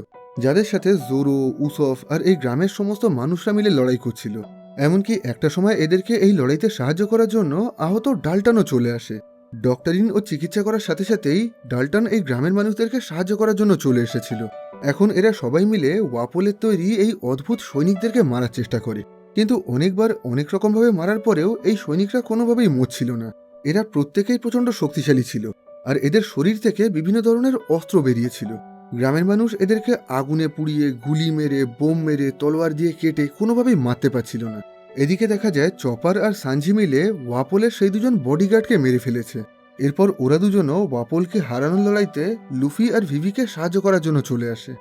যাদের সাথে জোরো, উসফ আর এই গ্রামের সমস্ত মানুষরা মিলে লড়াই করছিল। এমনকি একটা সময় এদেরকে এই লড়াইতে সাহায্য করার জন্য আহত ডাল্টনও চলে আসে। ডক্টরিন ও চিকিৎসা করার সাথে সাথেই ডাল্টন এই গ্রামের মানুষদেরকে সাহায্য করার জন্য চলে এসেছিল। এখন এরা সবাই মিলে ওয়াপলের তৈরি এই অদ্ভুত সৈনিকদেরকে মারার চেষ্টা করে, কিন্তু অনেকবার অনেক রকমভাবে মারার পরেও এই সৈনিকরা কোনোভাবেই মরছিল না। এরা প্রত্যেকেই প্রচণ্ড শক্তিশালী ছিল, আর এদের শরীর থেকে বিভিন্ন ধরনের অস্ত্র বেরিয়েছিল। গ্রামের মানুষ এদেরকে আগুনে পুড়িয়ে, গুলি মেরে, বোম মেরে, তলোয়ার দিয়ে কেটে কোনোভাবেই মারতে পারছিল না। এদিকে দেখা যায় চপার আর সানজি মিলে ওয়াপলের সেই দুজন বডিগার্ডকে মেরে ফেলেছে। এরপর ওরা দুজনও ওয়াপলকে হারানোর লড়াইতে লুফি আর ভিভিকে সাহায্য করার জন্য চলে আসে।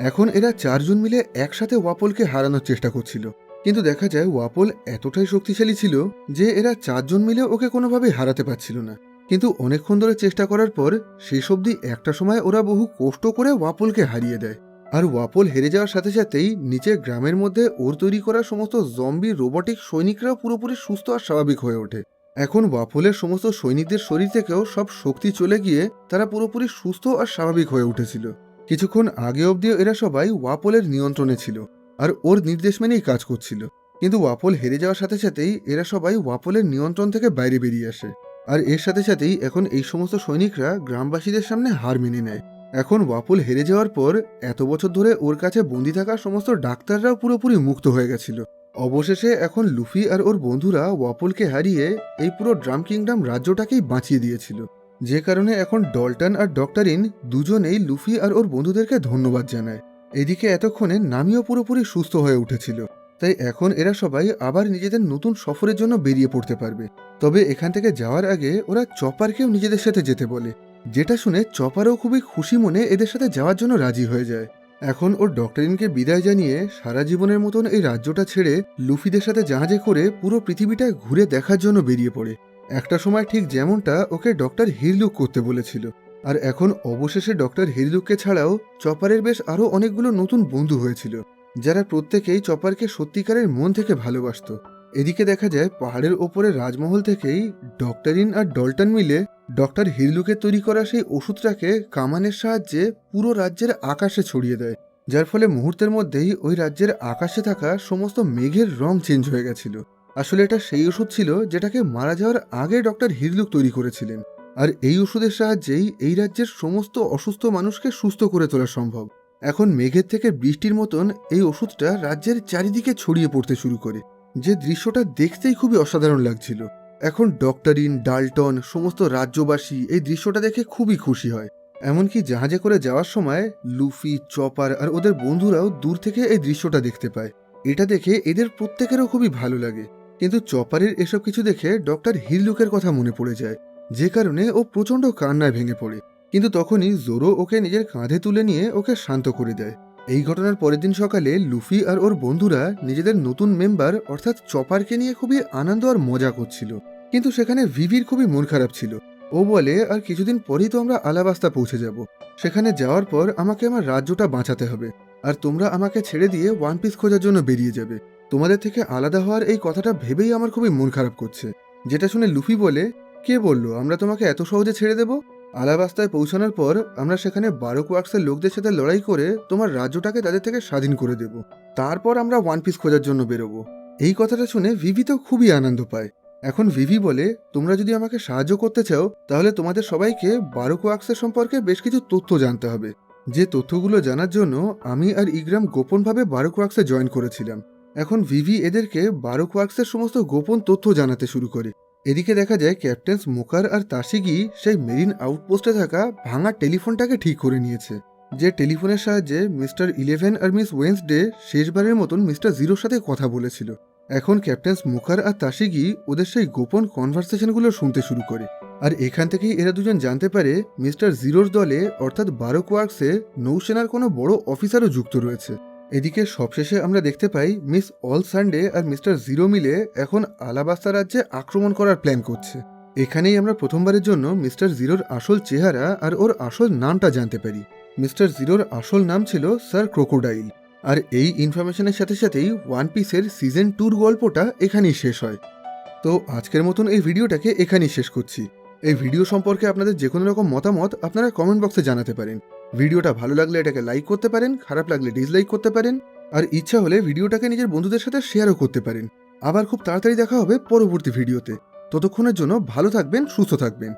এখন এরা চারজন মিলে একসাথে ওয়াপলকে হারানোর চেষ্টা করছিল, কিন্তু দেখা যায় ওয়াপল এতটাই শক্তিশালী ছিল যে এরা চারজন মিলে ওকে কোনোভাবেই হারাতে পারছিল না। কিন্তু অনেকক্ষণ ধরে চেষ্টা করার পর শেষ অবধি একটা সময় ওরা বহু কষ্ট করে ওয়াপলকে হারিয়ে দেয়। আর ওয়াপল হেরে যাওয়ার সাথে সাথেই নিচে গ্রামের মধ্যে ওর তৈরি করা সমস্ত জম্বি রোবটিক সৈনিকরাও পুরোপুরি সুস্থ আর স্বাভাবিক হয়ে ওঠে। এখন ওয়াপলের সমস্ত সৈনিকদের শরীর থেকেও সব শক্তি চলে গিয়ে তারা পুরোপুরি সুস্থ আর স্বাভাবিক হয়ে উঠেছিল। কিছুক্ষণ আগে অবধিও এরা সবাই ওয়াপলের নিয়ন্ত্রণে ছিল আর ওর নির্দেশ মেনেই কাজ করছিল। কিন্তু ওয়াপল হেরে যাওয়ার সাথে সাথেই এরা সবাই ওয়াপলের নিয়ন্ত্রণ থেকে বাইরে বেরিয়ে আসে। আর এর সাথে সাথেই এখন এই সমস্ত সৈনিকরা গ্রামবাসীদের সামনে হার মেনে নেয়। এখন ওয়াপল হেরে যাওয়ার পর এত বছর ধরে ওর কাছে বন্দি থাকা সমস্ত ডাক্তাররাও পুরোপুরি মুক্ত হয়ে গেছিল। অবশেষে এখন লুফি আর ওর বন্ধুরা ওয়াপলকে হারিয়ে এই পুরো ড্রাম কিংডম রাজ্যটাকেই বাঁচিয়ে দিয়েছিল, যে কারণে এখন ডল্টন আর ডক্টরিন দুজনেই লুফি আর ওর বন্ধুদেরকে ধন্যবাদ জানায়। এদিকে এতক্ষণে নামিও পুরোপুরি সুস্থ হয়ে উঠেছিল, তাই এখন এরা সবাই আবার নিজেদের নতুন সফরের জন্য বেরিয়ে পড়তে পারবে। তবে এখান থেকে যাওয়ার আগে ওরা চপারকেও নিজেদের সাথে যেতে বলে, যেটা শুনে চপারও খুবই খুশি মনে এদের সাথে যাওয়ার জন্য রাজি হয়ে যায়। এখন ওর ডক্টরিনকে বিদায় জানিয়ে সারা জীবনের মতন এই রাজ্যটা ছেড়ে লুফিদের সাথে জাহাজে করে পুরো পৃথিবীটা ঘুরে দেখার জন্য বেরিয়ে পড়ে। একটা সময় ঠিক যেমনটা ওকে ডক্টর হিরলুক করতে বলেছিল। আর এখন অবশেষে ডক্টর হিরলুককে ছাড়াও চপারের বেশ আরও অনেকগুলো নতুন বন্ধু হয়েছিল, যারা প্রত্যেকেই চপারকে সত্যিকারের মন থেকে ভালোবাসত। এদিকে দেখা যায় পাহাড়ের ওপরে রাজমহল থেকেই ডক্টরিন আর ডল্টন মিলে ডক্টর হিরলুকের তৈরি করা সেই ওষুধটাকে কামানের সাহায্যে পুরো রাজ্যের আকাশে ছড়িয়ে দেয়, যার ফলে মুহূর্তের মধ্যেই ওই রাজ্যের আকাশে থাকা সমস্ত মেঘের রং চেঞ্জ হয়ে গেছিল। আসলে এটা সেই ওষুধ ছিল যেটাকে মারা যাওয়ার আগে ডক্টর হিরলুক তৈরি করেছিলেন। আর এই ওষুধের সাহায্যেই এই রাজ্যের সমস্ত অসুস্থ মানুষকে সুস্থ করে তোলা সম্ভব। এখন মেঘের থেকে বৃষ্টির মতন এই ওষুধটা রাজ্যের চারিদিকে ছড়িয়ে পড়তে শুরু করে, যে দৃশ্যটা দেখতেই খুবই অসাধারণ লাগছিল। এখন ডক্টরিন, ডাল্টন, সমস্ত রাজ্যবাসী এই দৃশ্যটা দেখে খুবই খুশি হয়। এমনকি জাহাজে করে যাওয়ার সময় লুফি, চপার আর ওদের বন্ধুরাও দূর থেকে এই দৃশ্যটা দেখতে পায়। এটা দেখে এদের প্রত্যেকেরও খুবই ভালো লাগে। কিন্তু চপারের এসব কিছু দেখে ডক্টর হিরলুকের কথা মনে পড়ে যায়, যে কারণে ও প্রচণ্ড কান্নায় ভেঙে পড়ে। কিন্তু তখনই জোরো ওকে নিজের কাঁধে তুলে নিয়ে ওকে শান্ত করে দেয়। এই ঘটনার পরের দিন সকালে লুফি আর ওর বন্ধুরা নিজেদের নতুন মেম্বার অর্থাৎ চপারকে নিয়ে খুবই আনন্দ আর মজা করছিল। কিন্তু সেখানে ভিভির খুবই মন খারাপ ছিল। ও বলে, আর কিছুদিন পরেই তো আমরা আলাবাস্তা পৌঁছে যাব। সেখানে যাওয়ার পর আমাকে আমার রাজ্যটা বাঁচাতে হবে, আর তোমরা আমাকে ছেড়ে দিয়ে ওয়ান পিস খোঁজার জন্য বেরিয়ে যাবে। তোমাদের থেকে আলাদা হওয়ার এই কথাটা ভেবেই আমার খুবই মন খারাপ করছে। যেটা শুনে লুফি বলে, কে বললো আমরা তোমাকে এত সহজে ছেড়ে দেব? আলাবাস্তায় পৌঁছানোর পর আমরা সেখানে বারোক ওয়ার্কসের লোকদের সাথে লড়াই করে তোমার রাজ্যটাকে তাদের থেকে স্বাধীন করে দেব। তারপর আমরা ওয়ান পিস খোঁজার জন্য বেরোবো। এই কথাটা শুনে ভিভি তো খুবই আনন্দ পায়। এখন ভিভি বলে, তোমরা যদি আমাকে সাহায্য করতে চাও তাহলে তোমাদের সবাইকে বারোক ওয়ার্কসের সম্পর্কে বেশ কিছু তথ্য জানতে হবে। যে তথ্যগুলো জানার জন্য আমি আর ইগ্রাম গোপনভাবে বারোক ওয়ার্কসে জয়েন করেছিলাম। এখন ভিভি এদেরকে বারোক ওয়ার্কসের সমস্ত গোপন তথ্য জানাতে শুরু করে। এদিকে দেখা যায় ক্যাপ্টেন স্মোকার আর তাশিগি সেই মেরিন আউটপোস্টে থাকা ভাঙা টেলিফোনটাকে ঠিক করে নিয়েছে, যে টেলিফোনের সাহায্যে মিস্টার ইলেভেন আর মিস ওয়েন্সডে শেষবারের মতন মিস্টার জিরোর সাথে কথা বলেছিল। এখন ক্যাপ্টেন স্মোকার আর তাশিগি ওদের সেই গোপন কনভারসেশনগুলো শুনতে শুরু করে। আর এখান থেকেই এরা দুজন জানতে পারে মিস্টার জিরোর দলে অর্থাৎ বারোক ওয়ার্কসে নৌসেনার কোনো বড় অফিসারও যুক্ত রয়েছে। এদিকে সবশেষে আমরা দেখতে পাই মিস অল সানডে আর মিস্টার জিরো মিলে এখন আলাবাস্তা রাজ্যে আক্রমণ করার প্ল্যান করছে। এখানেই আমরা প্রথমবারের জন্য মিস্টার জিরোর আসল চেহারা আর ওর আসল নামটা জানতে পারি। মিস্টার জিরোর আসল নাম ছিল স্যার ক্রোকোডাইল। আর এই ইনফরমেশনের সাথে সাথেই ওয়ান পিসের সিজন 2 গল্পটা এখানেই শেষ হয়। তো আজকের মতন এই ভিডিওটাকে এখানেই শেষ করছি। এই ভিডিও সম্পর্কে আপনাদের যে কোনো রকম মতামত আপনারা কমেন্ট বক্সে জানাতে পারেন। ভিডিওটা ভালো লাগলে এটাকে লাইক করতে পারেন, খারাপ লাগলে ডিসলাইক করতে পারেন, আর ইচ্ছা হলে ভিডিওটাকে নিজের বন্ধুদের সাথে শেয়ারও করতে পারেন। আবার খুব তাড়াতাড়ি দেখা হবে পরবর্তী ভিডিওতে। ততক্ষণের জন্য ভালো থাকবেন, সুস্থ থাকবেন।